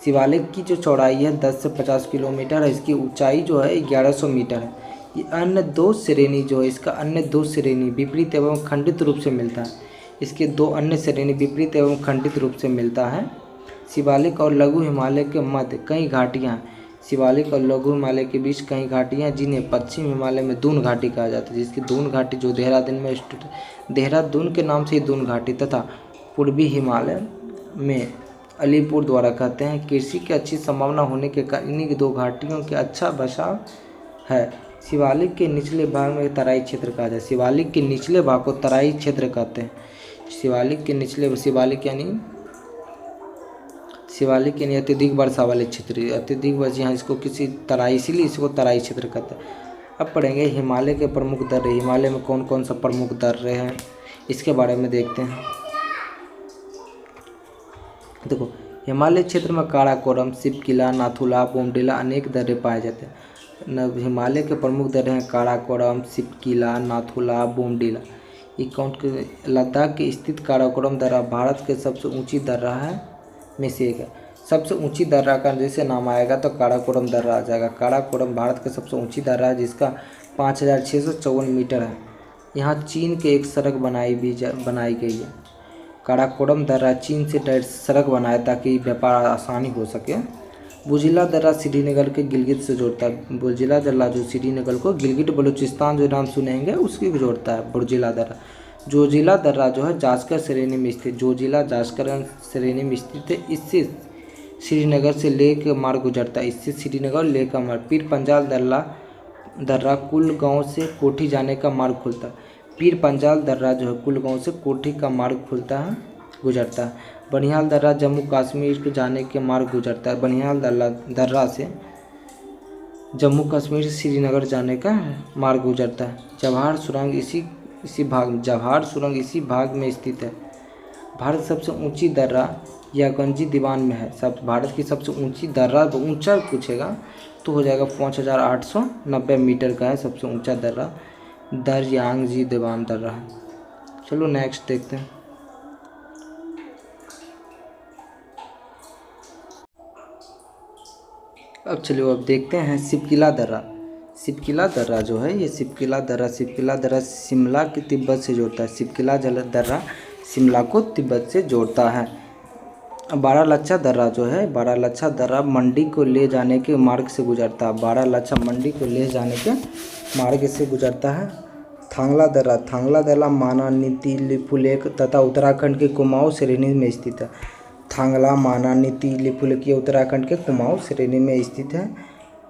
शिवालिक की जो चौड़ाई है 10 से 50 किलोमीटर है, इसकी ऊंचाई जो है 1100 मीटर है। ये अन्य दो श्रेणी जो है, इसका अन्य दो श्रेणी विपरीत एवं खंडित रूप से मिलता है। इसके दो अन्य श्रेणी विपरीत एवं खंडित रूप से मिलता है। शिवालिक और लघु हिमालय के मध्य कई घाटियाँ हैं। शिवालिक और लघु हिमालय के बीच कई घाटियाँ हैं, जिन्हें पश्चिम हिमालय में दून घाटी कहा जाता है, जिसकी दून घाटी जो देहरादून में स्थित है, देहरादून के नाम से ही दून घाटी, तथा पूर्वी हिमालय में अलीपुर द्वारा कहते हैं। कृषि की अच्छी संभावना होने के कारण इन्हीं दो घाटियों के अच्छा बसाव है। शिवालिक के निचले भाग में तराई क्षेत्र कहा जाता है। शिवालिक के निचले भाग को तराई क्षेत्र कहते हैं। शिवालिक यानी अत्यधिक वर्षा वाले क्षेत्र, अत्यधिक वर्षा, यहाँ इसको किसी तराई, इसीलिए इसको तराई क्षेत्र कहते हैं। अब पढ़ेंगे हिमालय के प्रमुख दर्रे। हिमालय में कौन कौन सा प्रमुख दर्रे हैं, इसके बारे में देखते हैं। देखो, हिमालय क्षेत्र में काराकोरम, शिवकिला, नाथुला, बोमडिला अनेक दर्रे पाए जाते हैं। हिमालय के प्रमुख दर्रे हैं काराकोरम, शिवकिला, नाथुला, बोमडिला। ये कौन के? लद्दाख के स्थित काराकोरम दर्रा भारत के सबसे ऊंची दर्रा है में से एक है। सबसे ऊंची दर्रा का जैसे नाम आएगा तो काराकोरम दर्रा आ जाएगा। काराकोरम भारत का सबसे ऊंची दर्रा है, जिसका 5654 मीटर है। यहाँ चीन के एक सड़क बनाई गई है। काराकोरम दर्रा चीन से डायरेक्ट सड़क बनाया ताकि व्यापार आसानी हो सके। बुर्जिला दर्रा श्रीनगर के गिलगित से जोड़ता है। बुर्जिला दर्रा जो श्रीनगर को गिलगित बलूचिस्तान जो नाम सुनेंगे उसकी जोड़ता है बुर्जिला दर्रा। जोजिला दर्रा जो है जास्कर श्रेणी में स्थित, जोजिला जास्कर श्रेणी में स्थित है। इससे श्रीनगर से लेह का मार्ग गुजरता है। इससे श्रीनगर लेह का मार्ग। पीर पंजाल दर्रा कुलगांव से कोठी जाने का मार्ग खुलता है। पीर पंजाल दर्रा जो है कुलगांव से कोठी का मार्ग गुजरता है। बनिहाल दर्रा जम्मू कश्मीर को जाने के मार्ग गुजरता है। बनिहाल दर्रा से जम्मू कश्मीर से श्रीनगर जाने का मार्ग गुजरता है। जवाहर सुरंग इसी भाग में स्थित है। भारत सबसे ऊंची दर्रा यागंजी दीवान में है। भारत की सबसे ऊंची दर्रा, ऊंचा पूछेगा तो हो जाएगा 5890 मीटर का है सबसे ऊंचा दर्रा। यागंजी दीवान दर्रा है। चलो नेक्स्ट देखते हैं। अब देखते हैं शिवकिला दर्रा। शिवकिला दर्रा जो है, ये शिवकिला दर्रा शिमला के तिब्बत से जोड़ता है। शिवकिला दर्रा शिमला को तिब्बत से जोड़ता है। बारालाचा दर्रा जो है, बारालाचा दर्रा मंडी को ले जाने के मार्ग से गुजरता है। बारालाचा मंडी को ले जाने के मार्ग से गुजरता है। थांगला दर्रा माना, नीति, लिपुलेख तथा उत्तराखंड के कुमाऊं श्रेणी में स्थित है। थांगला, माना, नीति, लिपुलेख ये उत्तराखंड के कुमाऊं श्रेणी में स्थित है।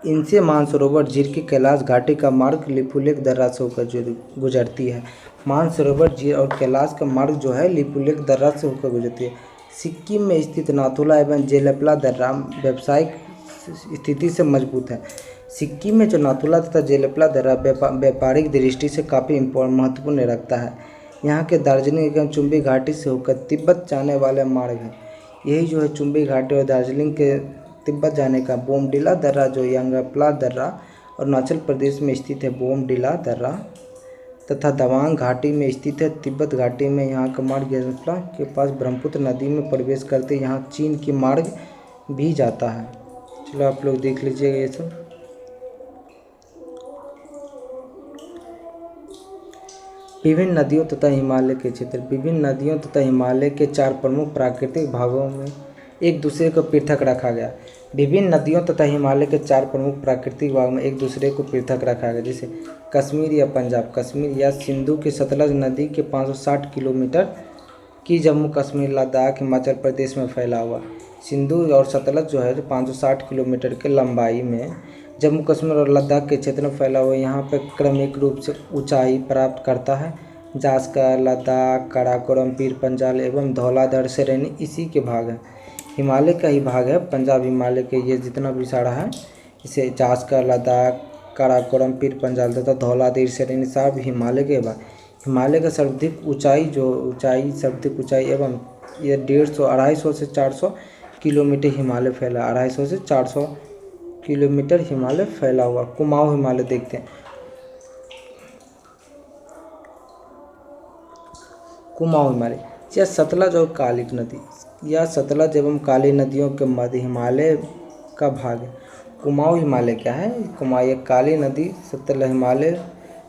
इनसे मानसरोवर झील की कैलाश घाटी का मार्ग लिपुलेख दर्रा से होकर गुजरती है। मानसरोवर झील और कैलाश का मार्ग जो है लिपुलेख दर्रा से होकर गुजरती है। सिक्किम में स्थित नाथुला एवं जेलेपला दर्रा व्यावसायिक स्थिति से मजबूत है। सिक्किम में जो नाथुला तथा जेलेपला दर्रा व्यापारिक दृष्टि से काफ़ी महत्वपूर्ण रखता है। यहाँ के दार्जिलिंग एवं चुम्बी घाटी से होकर तिब्बत जाने वाले मार्ग है। यही जो है चुम्बी घाटी और दार्जिलिंग के तिब्बत जाने का। बोमडिला दर्रा जो यांगप्ला दर्रा अरुणाचल प्रदेश में स्थित है। बोमडिला दर्रा तथा तवांग घाटी में स्थित है। तिब्बत घाटी में यहाँ का मार्ग यांगप्ला के पास ब्रह्मपुत्र नदी में प्रवेश करते यहाँ चीन की मार्ग भी जाता है। चलो आप लोग देख लीजिएगा ये सब। विभिन्न नदियों तथा हिमालय के क्षेत्र। विभिन्न नदियों तथा हिमालय के चार प्रमुख प्राकृतिक भागों में एक दूसरे को पृथक रखा गया। विभिन्न नदियों तथा हिमालय के चार प्रमुख प्राकृतिक भाग में एक दूसरे को पृथक रखा गया, जैसे कश्मीर या पंजाब। कश्मीर या सिंधु की सतलज नदी के 560 किलोमीटर की जम्मू कश्मीर, लद्दाख, हिमाचल प्रदेश में फैला हुआ। सिंधु और सतलज जो है 560 किलोमीटर के लंबाई में जम्मू कश्मीर और लद्दाख के क्षेत्र में फैला हुआ। यहाँ पर क्रमिक रूप से ऊंचाई प्राप्त करता है। जास्कर, लद्दाख, काराकोरम, पीर पंजाल एवं धौलाधर श्रेणी इसी के भाग हैं। हिमालय का ही भाग है पंजाब हिमालय के, ये जितना भी सारा है इसे जास्कर, लद्दाख, काराकोरम, पीर पंजाल तथा धौलाधर श्रेणी सब हिमालय के भाग। हिमालय का सर्वाधिक ऊंचाई एवं ये 250 से 400 किलोमीटर हिमालय फैला। 250 से 400 किलोमीटर हिमालय फैला हुआ। कुमाऊं हिमालय देखते हैं। कुमाऊं हिमालय या सतलज और कालिक नदी। या सतलज एवं काली नदियों के मध्य हिमालय का भाग है। कुमाऊं हिमालय क्या है? कुमाऊं एक काली नदी सतलज हिमालय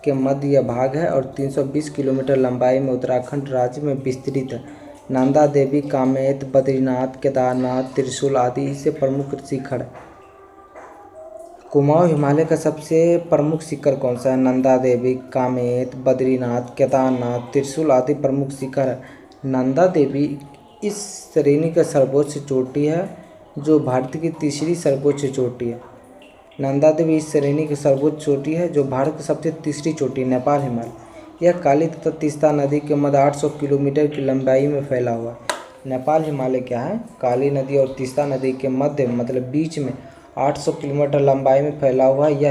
के मध्य यह भाग है और 320 किलोमीटर लंबाई में उत्तराखंड राज्य में विस्तृत है। नंदा देवी, कामेत, बद्रीनाथ, केदारनाथ, त्रिशूल आदि इससे प्रमुख शिखर है। कुमाऊं हिमालय का सबसे प्रमुख शिखर कौन सा है? नंदा देवी, कामेत, बद्रीनाथ, केदारनाथ, त्रिशूल आदि प्रमुख शिखर है। नंदा देवी इस श्रेणी का सर्वोच्च चोटी है जो भारत की तीसरी सर्वोच्च चोटी है। नंदा देवी इस श्रेणी की सर्वोच्च चोटी है जो भारत की सबसे तीसरी चोटी है। नेपाल हिमालय यह काली तथा तीस्ता नदी के मध्य 800 किलोमीटर की लंबाई में फैला हुआ है। नेपाल हिमालय क्या है? काली नदी और तीस्ता नदी के मध्य मतलब बीच में 800 किलोमीटर लंबाई में फैला हुआ है।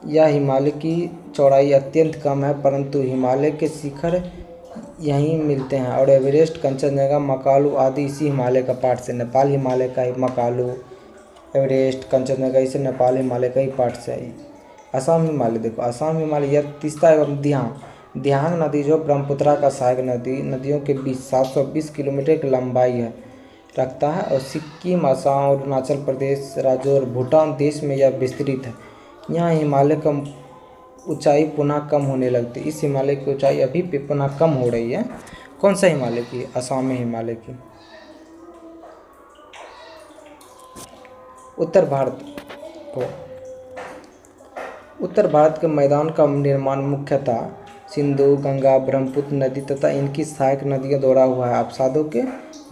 यह हिमालय की चौड़ाई अत्यंत कम है, परंतु हिमालय के शिखर यहीं मिलते हैं और एवरेस्ट, कंचनजंगा, मकालू आदि इसी हिमालय का पार्ट से। नेपाल हिमालय का ही मकालू, एवरेस्ट, कंचनजंगा इसे नेपाल हिमालय का ही पार्ट से है। असम हिमालय देखो, असम हिमालय यह तीस्ता एवं दिहांग नदी जो ब्रह्मपुत्रा का सहायक नदियों के बीच 720 किलोमीटर की लंबाई रखता है और सिक्किम, असम, अरुणाचल प्रदेश राज्यों और भूटान देश में यह विस्तृत है। यहाँ हिमालय का ऊंचाई पुनः कम होने लगती है। इस हिमालय की ऊंचाई अभी भी पुनः कम हो रही है। कौन सा हिमालय की? असम में हिमालय की। उत्तर भारत के मैदान का निर्माण मुख्यतः सिंधु, गंगा, ब्रह्मपुत्र नदी तथा इनकी सहायक नदियों द्वारा हुआ है। अवसादों के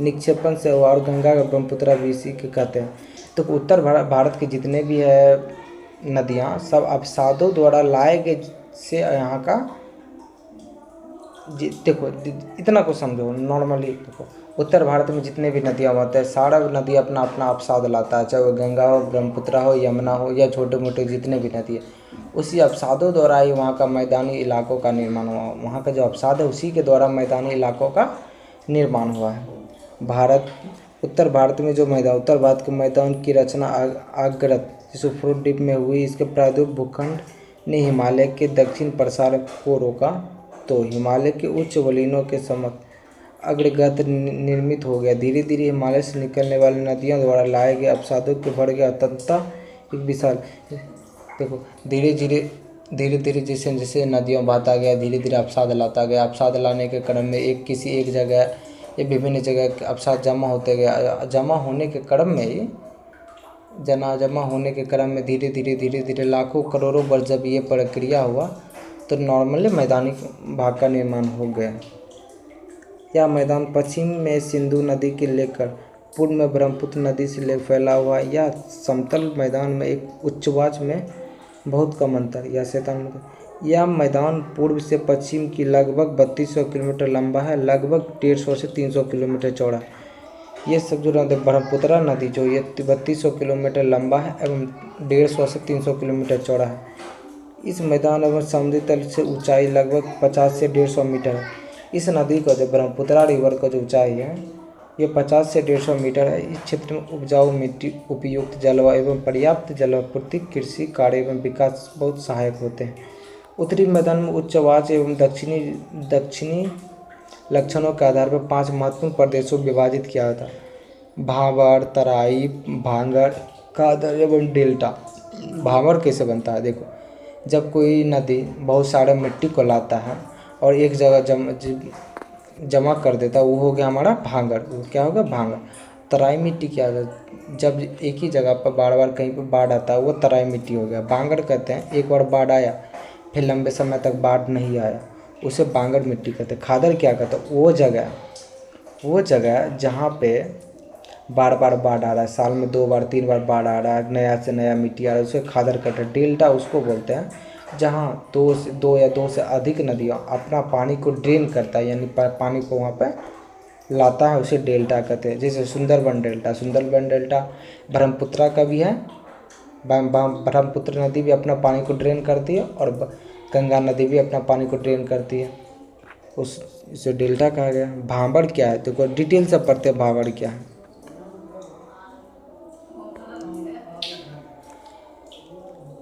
निक्षेपण से हुआ और गंगा का ब्रह्मपुत्र भी इसी के कहते हैं। तो उत्तर भारत के जितने भी है नदियाँ सब अवसादों द्वारा लाए गए से यहाँ का देखो इतना को समझो। नॉर्मली देखो उत्तर भारत में जितने भी नदियाँ होते हैं सारा नदी अपना अपना अवसाद लाता है, चाहे वो गंगा हो, ब्रह्मपुत्र हो, यमुना हो या छोटे मोटे जितने भी नदी है, उसी अवसादों द्वारा ही वहाँ का मैदानी इलाकों का निर्माण हुआ। वहाँ का जो अवसाद है उसी के द्वारा मैदानी इलाकों का निर्माण हुआ है। उत्तर भारत के मैदान की रचना आगरत सुफ्रोडीप में हुई। इसके प्रायद्वीप भूखंड ने हिमालय के दक्षिण प्रसार को रोका तो हिमालय के उच्च वलीनों के समक्ष अग्रगत निर्मित हो गया। धीरे धीरे हिमालय से निकलने वाली नदियों द्वारा लाए गए अवसादों के बढ़ गया अत्यंत एक विशाल। देखो धीरे धीरे जैसे जैसे नदियों बहता गया, धीरे धीरे अवसाद लाता गया। अवसाद लाने के क्रम में किसी एक जगह ये विभिन्न जगह अवसाद जमा होते गया। जमा होने के क्रम में धीरे धीरे लाखों करोड़ों वर्ष जब ये प्रक्रिया हुआ तो नॉर्मली मैदानी भाग का निर्माण हो गया। यह मैदान पश्चिम में सिंधु नदी के लेकर पूर्व में ब्रह्मपुत्र नदी से ले फैला हुआ। यह समतल मैदान में एक उच्चवाच में बहुत कम अंतर या शैतान। यह मैदान पूर्व से पश्चिम की लगभग 3200 किलोमीटर लंबा है, लगभग 150 से 300 किलोमीटर चौड़ा है। ये सब जो ब्रह्मपुत्रा नदी जो ये 3200 किलोमीटर लंबा है एवं 150 से 300 किलोमीटर चौड़ा है। इस मैदान एवं समुद्री तल से ऊंचाई लगभग 50 से 150 मीटर है। इस नदी का जो ब्रह्मपुत्रा रिवर का जो ऊंचाई है ये 50 से 150 मीटर है। इस क्षेत्र में उपजाऊ मिट्टी, उपयुक्त जलवायु एवं पर्याप्त जलापूर्ति कृषि कार्य एवं विकास बहुत सहायक होते हैं। उत्तरी मैदान में उच्चवाच एवं दक्षिणी लक्षणों के आधार पर 5 महत्वपूर्ण प्रदेशों में विभाजित किया जाता है: भाबर, तराई, भांगड़, कादर एवं डेल्टा। भाबर कैसे बनता है? देखो जब कोई नदी बहुत सारे मिट्टी को लाता है और एक जगह जमा कर देता है वो हो गया हमारा भांगड़। क्या होगा? भांगड़। तराई मिट्टी क्या है? जब एक ही जगह पर बार बार कहीं पर बाढ़ आता है वो तराई मिट्टी हो गया। भांगड़ कहते हैं एक बार बाढ़ आया फिर लंबे समय तक बाढ़ नहीं आया उसे भांगड़ मिट्टी कहते हैं। खादर क्या कहते हैं? वो जगह जहाँ पे बार बार बाढ़ आ रहा है, साल में 2 बार 3 बार बाढ़ आ रहा है, नया से नया मिट्टी आ रहा है, उसे खादर कहते हैं। डेल्टा उसको बोलते हैं जहाँ दो से अधिक नदियाँ अपना पानी को ड्रेन करता है यानी पानी को वहाँ पे लाता है, उसे डेल्टा कहते हैं। जैसे सुंदरबन डेल्टा ब्रह्मपुत्रा का भी है। ब्रह्मपुत्र नदी भी अपना पानी को ड्रेन करती है और गंगा नदी भी अपना पानी को ड्रेन करती है, उसे डेल्टा कहा गया। भांबड़ क्या है? देखो डिटेल से पढ़ते हैं भांबड़ क्या है।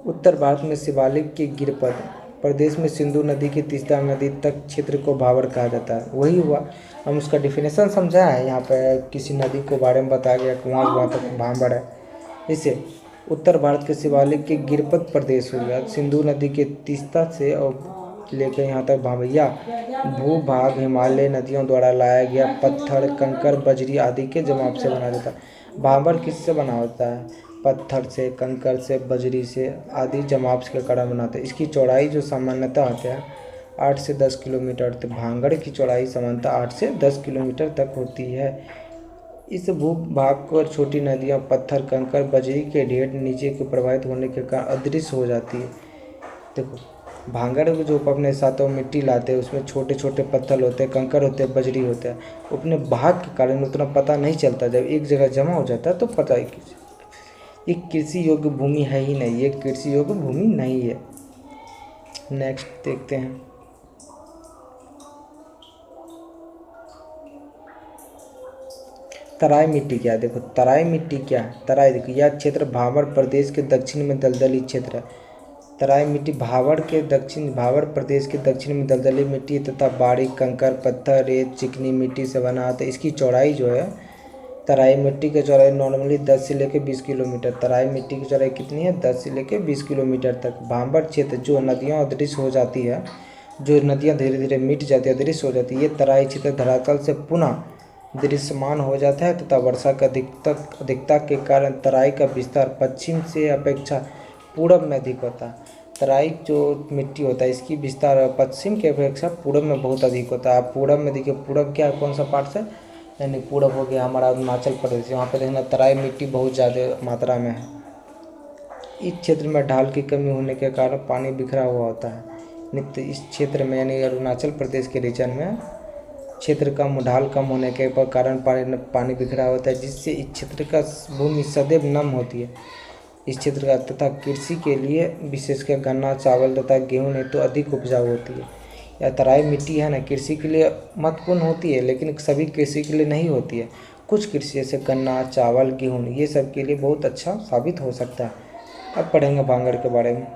उत्तर भारत में शिवालिक के गिरपद प्रदेश में सिंधु नदी के तीस्ता नदी तक क्षेत्र को भाबर कहा जाता है। वही हुआ, हम उसका डिफिनेशन समझा है। यहाँ पे किसी नदी को बारे में बताया गया कि वहाँ तक भाबर है। इसे उत्तर भारत के शिवालिक के गिरपत प्रदेश हो गया, सिंधु नदी के तीस्ता से और लेकर यहाँ तक भाभैया भूभाग हिमालय नदियों द्वारा लाया गया पत्थर, कंकर, बजरी आदि के जमाव से बना जाता है। भाबर किससे बना होता है? पत्थर से, कंकर से, बजरी से आदि जमाव के कारण बनाते हैं। इसकी चौड़ाई जो सामान्यतः होता है 8 से 10 किलोमीटर, तो भांगड़ की चौड़ाई सामान्यतः 8 से 10 किलोमीटर तक होती है। इस भूभाग को छोटी नदियाँ पत्थर, कंकर, बजरी के ढेर नीचे के प्रवाहित होने के कारण अदृश्य हो जाती है। देखो, भांगड़ में जो अपने साथ मिट्टी लाते हैं उसमें छोटे छोटे पत्थर होते हैं, कंकर होते हैं, बजरी होते हैं। अपने भाग के कारण उतना पता नहीं चलता, जब एक जगह जमा हो जाता है तो पता है कि ये कृषि योग्य भूमि है ही नहीं, ये कृषि योग्य भूमि नहीं है। नेक्स्ट देखते हैं। तराई मिट्टी क्या है? देखो, तराई मिट्टी क्या है? तराई देखो, यह क्षेत्र भाबर प्रदेश के दक्षिण में दलदली क्षेत्र है। तराई मिट्टी भाबर प्रदेश के दक्षिण में दलदली मिट्टी तथा बारीक कंकर, पत्थर, रेत, चिकनी मिट्टी से बना आता है। इसकी चौड़ाई जो है, तराई मिट्टी की चौड़ाई नॉर्मली 10 से लेकर 20 किलोमीटर। तराई मिट्टी की चौड़ाई कितनी है? 10 से लेकर 20 किलोमीटर तक। भाबर क्षेत्र जो नदियाँ अदृश्य हो जाती है, जो नदियाँ धीरे धीरे मिट जाती है, अदृश्य हो जाती है, ये तराई क्षेत्र धरातल से पुनः दृश्यमान हो जाता है तथा वर्षा का अधिकता के कारण तराई का विस्तार पश्चिम से अपेक्षा पूरब में अधिक होता है। तराई जो मिट्टी होता है इसकी विस्तार पश्चिम के अपेक्षा पूरब में बहुत अधिक होता है। आप पूरब में देखिए, पूरब क्या कौन सा पार्ट है? यानी पूरब हो गया हमारा अरुणाचल प्रदेश, वहाँ पे देखना तराई मिट्टी बहुत ज़्यादा मात्रा में है। इस क्षेत्र में ढाल की कमी होने के कारण पानी बिखरा हुआ होता है। नित्य इस क्षेत्र में यानी अरुणाचल प्रदेश के रीजन में क्षेत्र कम, ढाल कम होने के कारण पानी बिखरा होता है, जिससे इस क्षेत्र का भूमि सदैव नम होती है। इस क्षेत्र का तथा कृषि के लिए विशेषकर गन्ना, चावल तथा गेहूं हेतु अधिक उपजाऊ होती है। यह तराई मिट्टी है ना, कृषि के लिए महत्वपूर्ण होती है, लेकिन सभी कृषि के लिए नहीं होती है। कुछ कृषि जैसे गन्ना, चावल, गेहूँ ये सब के लिए बहुत अच्छा साबित हो सकता है। अब पढ़ेंगे भांगड़ के बारे में।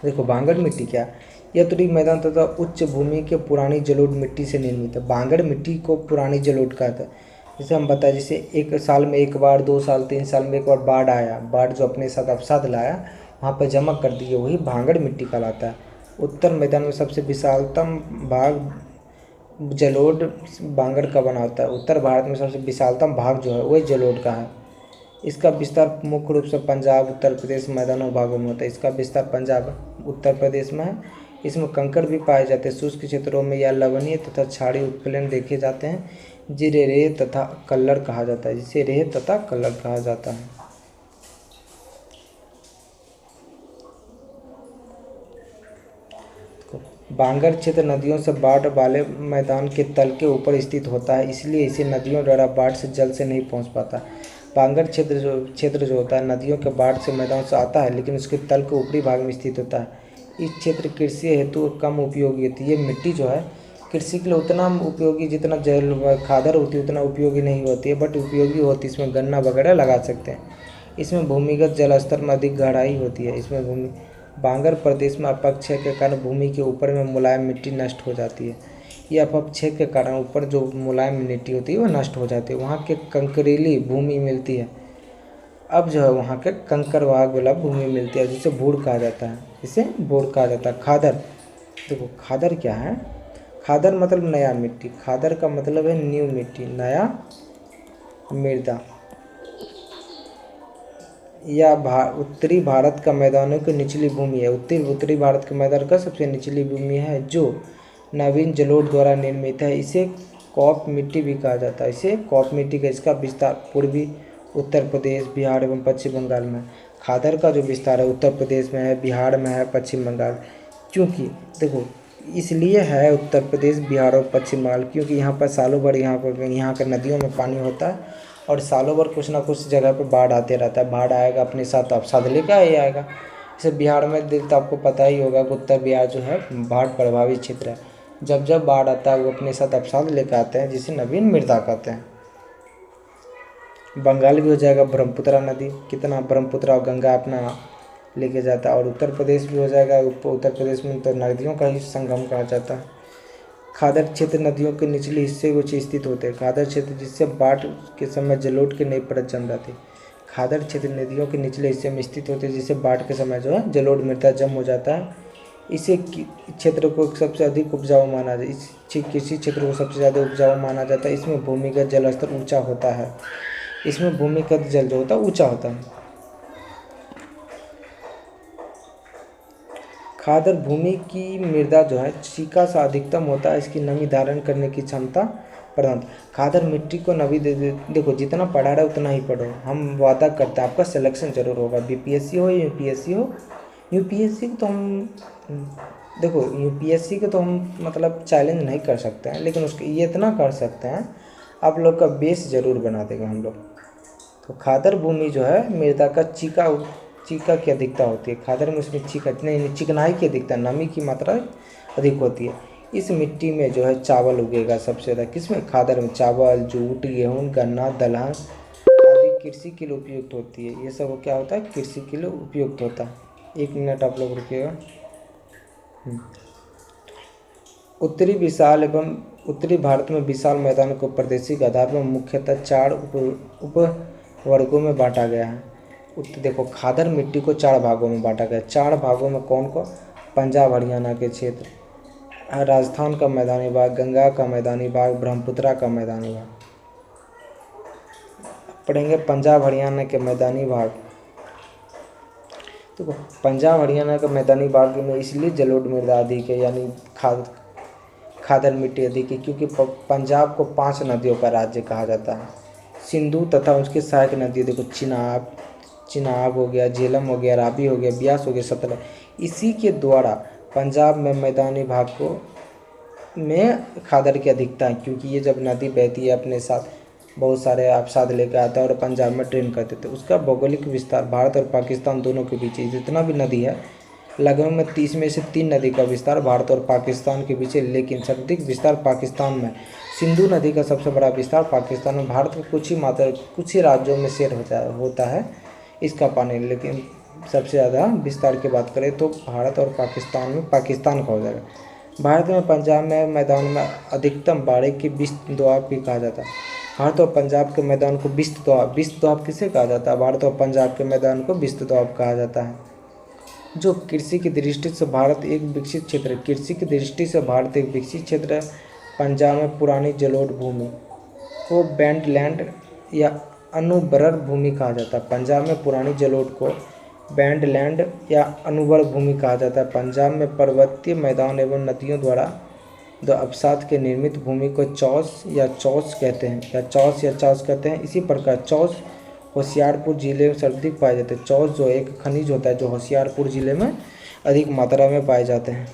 देखो, भांगड़ मिट्टी क्या है? यह तुरई मैदान तथा उच्च भूमि के पुरानी जलोढ़ मिट्टी से निर्मित है। भांगड़ मिट्टी को पुरानी जलोढ़ कहते हैं। जैसे हम बताएं, जैसे एक साल में एक बार, 2 साल, 3 साल में एक बार बाढ़ आया, बाढ़ जो अपने साथ अवसाद लाया वहाँ पर जमा कर दिए, वही भांगड़ मिट्टी कहलाता है। उत्तर मैदान में सबसे विशालतम भाग जलोढ़ भांगड़ का बना होता है। उत्तर भारत में सबसे विशालतम भाग जो है वही जलोढ़ का है। इसका विस्तार मुख्य रूप से पंजाब, उत्तर प्रदेश मैदानों भागों में होता है। इसका विस्तार पंजाब, उत्तर प्रदेश में है। इसमें कंकड़ भी पाए जाते हैं। शुष्क क्षेत्रों में या लवणीय तथा क्षारीय उत्प्लावन देखे जाते हैं, जिसे रेत तथा कल्लड़ कहा जाता है, जिसे रेत तथा कल्लड़ कहा जाता है। भांगड़ क्षेत्र नदियों से बाढ़ वाले मैदान के तल के ऊपर स्थित होता है, इसलिए इसे नदियों द्वारा बाढ़ से जल से नहीं पहुंच पाता। भांगड़ क्षेत्र जो होता है नदियों के बाढ़ से मैदान से आता है, लेकिन उसके तल के ऊपरी भाग में स्थित होता है। इस क्षेत्र कृषि हेतु कम उपयोगी होती है। ये मिट्टी जो है कृषि के लिए उतना उपयोगी, जितना जल खादर होती है उतना उपयोगी नहीं होती है, बट उपयोगी होती है। इसमें गन्ना वगैरह लगा सकते हैं। इसमें भूमिगत जल स्तर में अधिक गहराई होती है। इसमें भूमि भांगड़ प्रदेश में अपक्षय के कारण भूमि के ऊपर में मुलायम मिट्टी नष्ट हो जाती है। यह अपक्षय के कारण ऊपर जो मुलायम मिट्टी होती है वह नष्ट हो जाती है, वहाँ के कंकरीली भूमि मिलती है। अब जो है वहाँ के कंकर वाला भूमि मिलती है, जिसे भूड़ कहा जाता है, इसे भूड़ कहा जाता है। खादर, देखो खादर क्या है? खादर मतलब नया मिट्टी। खादर का मतलब है न्यू मिट्टी, नया मृदा। यह उत्तरी भारत का मैदानों की निचली भूमि है। उत्तरी भारत के मैदान का सबसे निचली भूमि है, जो नवीन जलोढ़ द्वारा निर्मित है। इसे कॉप मिट्टी भी कहा जाता है। इसे कॉप मिट्टी का इसका विस्तार पूर्वी उत्तर प्रदेश, बिहार एवं पश्चिम बंगाल में। खादर का जो विस्तार है उत्तर प्रदेश में है, बिहार में है, पश्चिम बंगाल। क्योंकि देखो इसलिए है उत्तर प्रदेश, बिहार और पश्चिम बंगाल, क्योंकि यहाँ पर सालों भर यहाँ के नदियों में पानी होता है और सालों भर कुछ ना कुछ जगह पर बाढ़ आते रहता है। बाढ़ आएगा अपने साथ अवसाद लेकर ही आएगा। जैसे बिहार में तो आपको पता ही होगा कि उत्तर बिहार जो है बाढ़ प्रभावित क्षेत्र है। जब जब बाढ़ आता है वो अपने साथ अवसाद लेकर आते हैं, जिसे नवीन मृदा कहते हैं। बंगाल भी हो जाएगा ब्रह्मपुत्रा नदी, कितना ब्रह्मपुत्रा और गंगा अपना लेके जाता है। और उत्तर प्रदेश भी हो जाएगा, उत्तर प्रदेश में तो नदियों का ही संगम कहा जाता है। खादर क्षेत्र नदियों के निचले हिस्से कुछ स्थित होते हैं। खादर क्षेत्र जिससे बाढ़ के समय जलोढ़ की नई परत जम जाती है। खादर क्षेत्र नदियों के निचले हिस्से में स्थित होते हैं जिससे बाढ़ के समय जो है जलोढ़ मृदा जम हो जाता है। इसे क्षेत्र को सबसे अधिक उपजाऊ माना जाए, इस कृषि क्षेत्र को सबसे ज़्यादा उपजाऊ माना जाता है। इसमें भूमिगत जल स्तर ऊँचा होता है, इसमें भूमिगत जल जो होता है ऊँचा होता है। खादर भूमि की मृदा जो है चीका सा अधिकतम होता है, इसकी नमी धारण करने की क्षमता प्रदान। खादर मिट्टी को नमी देखो जितना पढ़ा रहा है उतना ही पढ़ो, हम वादा करते हैं आपका सिलेक्शन जरूर होगा। बीपीएससी हो या यूपीएससी हो, यूपीएससी को तो हम देखो यूपीएससी को तो हम मतलब चैलेंज नहीं कर सकते हैं, लेकिन उसके ये इतना कर सकते हैं आप लोग का बेस ज़रूर बना देगा हम लोग। तो खादर भूमि जो है मृदा का चीका की अधिकता होती है। खादर में उसमें चिकनाई की अधिकता, नमी की मात्रा अधिक होती है। इस मिट्टी में जो है चावल उगेगा सबसे ज़्यादा। किसमें? खादर में। चावल, जूट, गेहूँ, गन्ना, दलहन आदि कृषि के लिए उपयुक्त होती है। ये सब क्या होता है? कृषि के लिए उपयुक्त होता है। 1 मिनट आप लोग रुकिएगा। उत्तरी भारत में विशाल मैदान को प्रादेशिक आधार पर मुख्यतः 4 उप वर्गों में बांटा गया है। देखो खादर मिट्टी को 4 भागों में बांटा गया। 4 भागों में कौन को? पंजाब हरियाणा के क्षेत्र, राजस्थान का मैदानी भाग, गंगा का मैदानी भाग, ब्रह्मपुत्रा का मैदानी भाग। पढ़ेंगे पंजाब हरियाणा के मैदानी भाग। तो पंजाब हरियाणा का मैदानी भाग में इसलिए जलोढ़ मृदा अधिक है, यानी खादर मिट्टी अधिक है, क्योंकि पंजाब को 5 नदियों का राज्य कहा जाता है। सिंधु तथा उसके सहायक नदियाँ देखो, चिनाब हो गया, झेलम हो गया, रावी हो गया, ब्यास हो गया, सतलज। इसी के द्वारा पंजाब में मैदानी भाग को में खादर की अधिकता है, क्योंकि ये जब नदी बहती है अपने साथ बहुत सारे आपसाद लेकर आता है और पंजाब में ड्रेन करते थे। उसका भौगोलिक विस्तार भारत और पाकिस्तान दोनों के बीच जितना भी नदी है लगभग में 30 में से 3 नदी का विस्तार भारत और पाकिस्तान के बीच है, लेकिन सर्वाधिक विस्तार पाकिस्तान में। सिंधु नदी का सबसे बड़ा विस्तार पाकिस्तान में। भारत के कुछ ही राज्यों में शेयर होता है इसका पानी, लेकिन सबसे ज़्यादा विस्तार की बात करें तो भारत और पाकिस्तान में पाकिस्तान का हो जाएगा। भारत में पंजाब में मैदान में अधिकतम बाढ़ की बिस्त दोआब भी कहा जाता है। भारत और पंजाब के मैदान को बिस्त दोआब किसे कहा जाता है? भारत और पंजाब के मैदान को बिस्त दोआब कहा जाता है। जो कृषि की दृष्टि से भारत एक विकसित क्षेत्र है। कृषि की दृष्टि से भारत एक विकसित क्षेत्र है। पंजाब में पुरानी जलोढ़ भूमि को बैंडलैंड या अनुबर्र भूमि कहा जाता है। पंजाब में पुरानी जलोढ़ को बैंडलैंड या अनुबर्र भूमि कहा जाता है। पंजाब में पर्वतीय मैदान एवं नदियों द्वारा अवसाद के निर्मित भूमि को चौस या चौस कहते हैं। इसी प्रकार चौस होशियारपुर जिले में सर्वाधिक पाए जाते हैं। चौस जो एक खनिज होता है जो होशियारपुर जिले में अधिक मात्रा में पाए जाते हैं।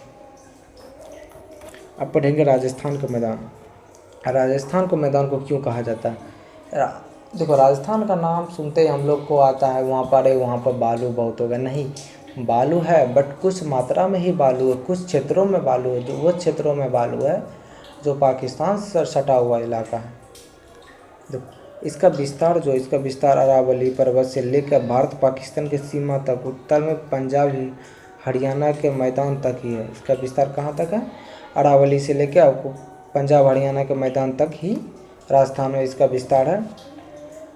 अब पढ़ेंगे राजस्थान का मैदान। राजस्थान को मैदान को क्यों कहा जाता है? देखो राजस्थान का नाम सुनते ही हम लोग को आता है वहाँ पर बालू बहुत होगा। नहीं, बालू है बट कुछ मात्रा में ही बालू है, कुछ क्षेत्रों में बालू है, जो वो क्षेत्रों में बालू है जो पाकिस्तान से सटा हुआ इलाका है। देखो इसका विस्तार अरावली पर्वत से लेकर भारत पाकिस्तान की सीमा तक, उत्तर में पंजाब हरियाणा के मैदान तक ही है। इसका विस्तार कहाँ तक है? अरावली से लेकर आपको पंजाब हरियाणा के मैदान तक ही राजस्थान में इसका विस्तार है।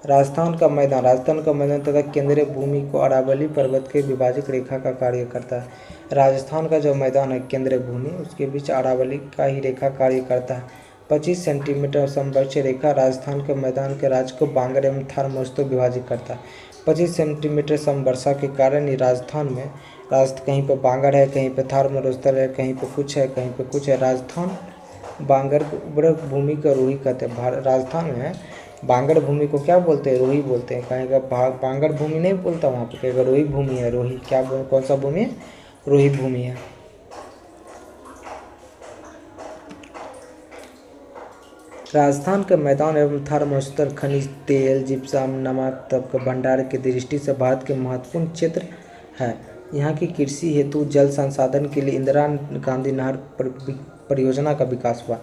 राजस्थान का मैदान तथा केंद्रीय भूमि को अरावली पर्वत के विभाजक रेखा का कार्य करता है। राजस्थान का जो मैदान है केंद्रीय भूमि, उसके बीच अरावली का ही रेखा कार्य करता है। 25 सेंटीमीटर समवर्षीय रेखा राजस्थान के मैदान के राज्य को बांगर एवं थार मरुस्थल विभाजित करता है। 25 सेंटीमीटर समवर्षा के कारण ही राजस्थान में कहीं पर बांगर है, कहीं पर थार मरुस्थल है, कहीं पर कुछ है, कहीं पर कुछ है। राजस्थान बांगर उर्वरक भूमि का रोही कहते हैं। राजस्थान में बांगर भूमि को क्या बोलते हैं? रोही बोलते हैं। कहेगा बांगर भूमि नहीं बोलता, वहाँ पे कहेगा रोही भूमि है। रोही कौन सा भूमि है? रोही भूमि है। राजस्थान के मैदान एवं थार मरुस्थल खनिज तेल, जिप्सम, नमक तब का भंडार की दृष्टि से भारत के महत्वपूर्ण क्षेत्र है। यहाँ की कृषि हेतु जल संसाधन के लिए इंदिरा गांधी नहर परियोजना का विकास हुआ।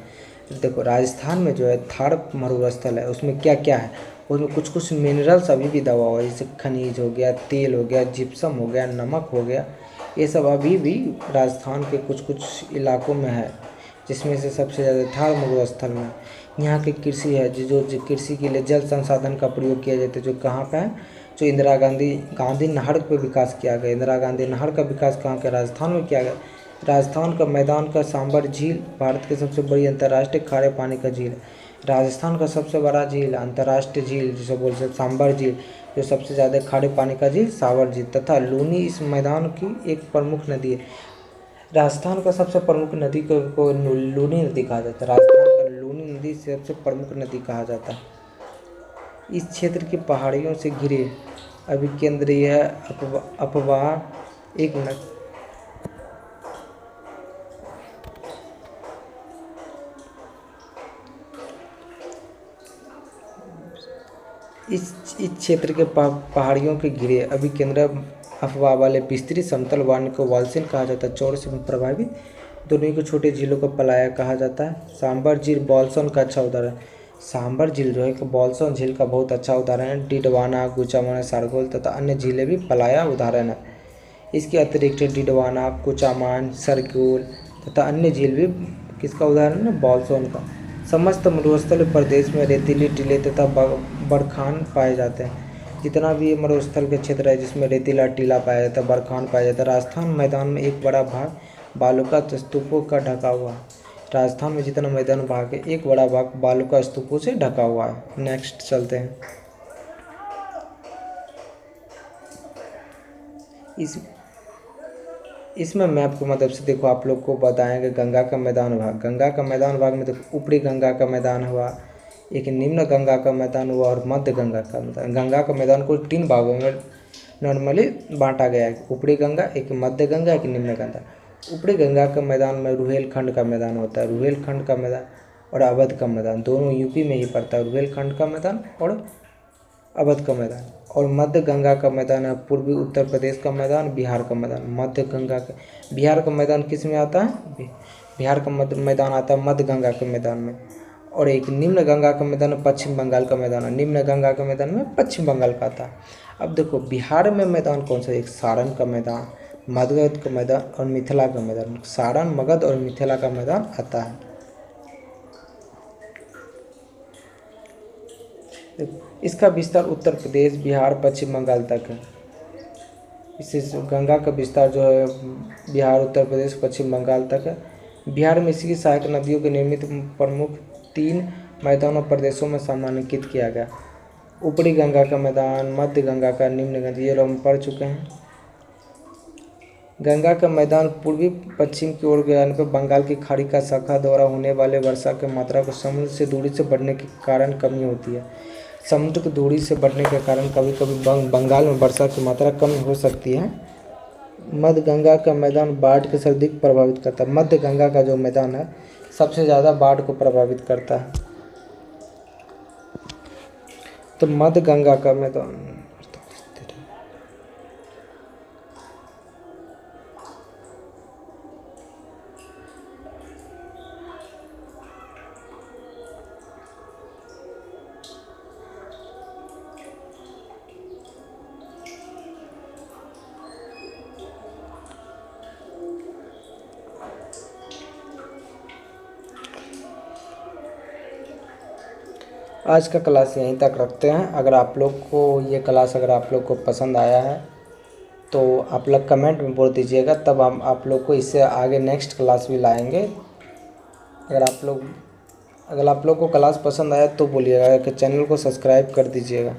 देखो राजस्थान में जो है थार मरुस्थल है, उसमें क्या क्या है? उसमें कुछ कुछ मिनरल्स अभी भी दबा हुआ है, जैसे खनिज हो गया, तेल हो गया, जिप्सम हो गया, नमक हो गया, ये सब अभी भी राजस्थान के कुछ कुछ इलाकों में है, जिसमें से सबसे ज़्यादा थार मरुस्थल में। यहाँ की कृषि है जो कृषि के लिए जल संसाधन का प्रयोग किया जाता है, जो कहाँ पे है, जो इंदिरा गांधी नहर पे विकास किया गया। इंदिरा गांधी नहर का विकास कहाँ के, राजस्थान में किया गया। राजस्थान का मैदान का सांबर झील भारत की सबसे बड़ी अंतर्राष्ट्रीय खारे पानी का झील है। राजस्थान का सबसे बड़ा झील, अंतर्राष्ट्रीय झील जिसे बोलते हैं सांबर झील, जो सबसे ज़्यादा खारे पानी का झील सांबर झील, तथा लूनी इस मैदान की एक प्रमुख नदी है। राजस्थान का सबसे प्रमुख नदी को लूनी नदी कहा जाता है। राजस्थान का लूनी नदी सबसे प्रमुख नदी कहा जाता है। इस क्षेत्र की पहाड़ियों से घिरे अभिकेंद्रीय अपवाह एक मिनट इस क्षेत्र के पहाड़ियों के घिरे अभिकेंद्र अफवाह वाले विस्तृत समतल वार्ण को वालसिन कहा जाता है। चौड़े से प्रभावित दोनों को छोटे झीलों को पलाया कहा जाता है। सांबर झील बॉल्सन का अच्छा उदाहरण। सांबर झील जो है कि बॉल्सन झील का बहुत अच्छा उदाहरण है। डिडवाना, गुचामाना, सारगोल तथा अन्य झीलें भी पलाया उदाहरण है। इसके अतिरिक्त डिडवाना, कुचामान, सरगोल तथा अन्य झील भी किसका उदाहरण है, बॉल्सन का। समस्त मरुस्थल प्रदेश में रेतीली टीले तथा बरखान पाए जाते हैं। जितना भी मरुस्थल के क्षेत्र है जिसमें रेतीला टीला पाया जाता है, बरखान पाया जाता है। राजस्थान मैदान में एक बड़ा भाग बालुका स्तूपों का ढका हुआ है। राजस्थान में जितना मैदान भाग है एक बड़ा भाग बालुका स्तूपों से ढका हुआ है। नेक्स्ट चलते हैं। इसमें मैप की मदद से देखो आप लोग को बताएंगे गंगा का मैदान भाग। गंगा का मैदान भाग में देखो ऊपरी गंगा का मैदान हुआ, एक निम्न गंगा का मैदान हुआ और मध्य गंगा का मैदान। गंगा का मैदान को 3 भागों में नॉर्मली बांटा गया है, ऊपरी गंगा, एक मध्य गंगा, एक निम्न गंगा। ऊपरी गंगा का मैदान में रुहेलखंड का मैदान होता है। रुहेलखंड का मैदान और अवध का मैदान दोनों यूपी में ही पड़ता है। रुहेलखंड का मैदान और अवध का मैदान। और मध्य गंगा का मैदान है पूर्वी उत्तर प्रदेश का मैदान, बिहार का मैदान। मध्य गंगा का बिहार का मैदान किस में आता है, बिहार का मैदान आता है मध्य गंगा के मैदान में। और एक निम्न गंगा का मैदान पश्चिम बंगाल का मैदान है। निम्न गंगा के मैदान में पश्चिम बंगाल का आता है। अब देखो बिहार में मैदान कौन सा, एक सारण का मैदान, मगध का मैदान और मिथिला का मैदान। सारण, मगध और मिथिला का मैदान आता है। इसका विस्तार उत्तर प्रदेश, बिहार, पश्चिम बंगाल तक है। इस गंगा का विस्तार जो है बिहार, उत्तर प्रदेश, पश्चिम बंगाल तक है। बिहार में इसकी सहायक नदियों के निर्मित प्रमुख 3 मैदानों प्रदेशों में समांकित किया गया। ऊपरी गंगा का मैदान, मध्य गंगा का, निम्न गंगा, ये हम पढ़ चुके हैं। गंगा का मैदान पूर्वी पश्चिम की ओर जाने पर बंगाल की खाड़ी का शाखा द्वारा होने वाले वर्षा की मात्रा को समुद्र से दूरी से बढ़ने के कारण कमी होती है। समुद्र की दूरी से बढ़ने के कारण कभी कभी बंगाल में वर्षा की मात्रा कम हो सकती है। मध्य गंगा का मैदान बाढ़ के सर्वाधिक प्रभावित करता है। मध्य गंगा का जो मैदान है सबसे ज़्यादा बाढ़ को प्रभावित करता है। तो मध्य गंगा का मैदान आज का क्लास यहीं तक रखते हैं। अगर आप लोग को ये क्लास अगर आप लोग को पसंद आया है तो आप लोग कमेंट में बोल दीजिएगा, तब हम आप लोग को इससे आगे नेक्स्ट क्लास भी लाएंगे। अगर आप लोग को क्लास पसंद आया तो बोलिएगा कि चैनल को सब्सक्राइब कर दीजिएगा।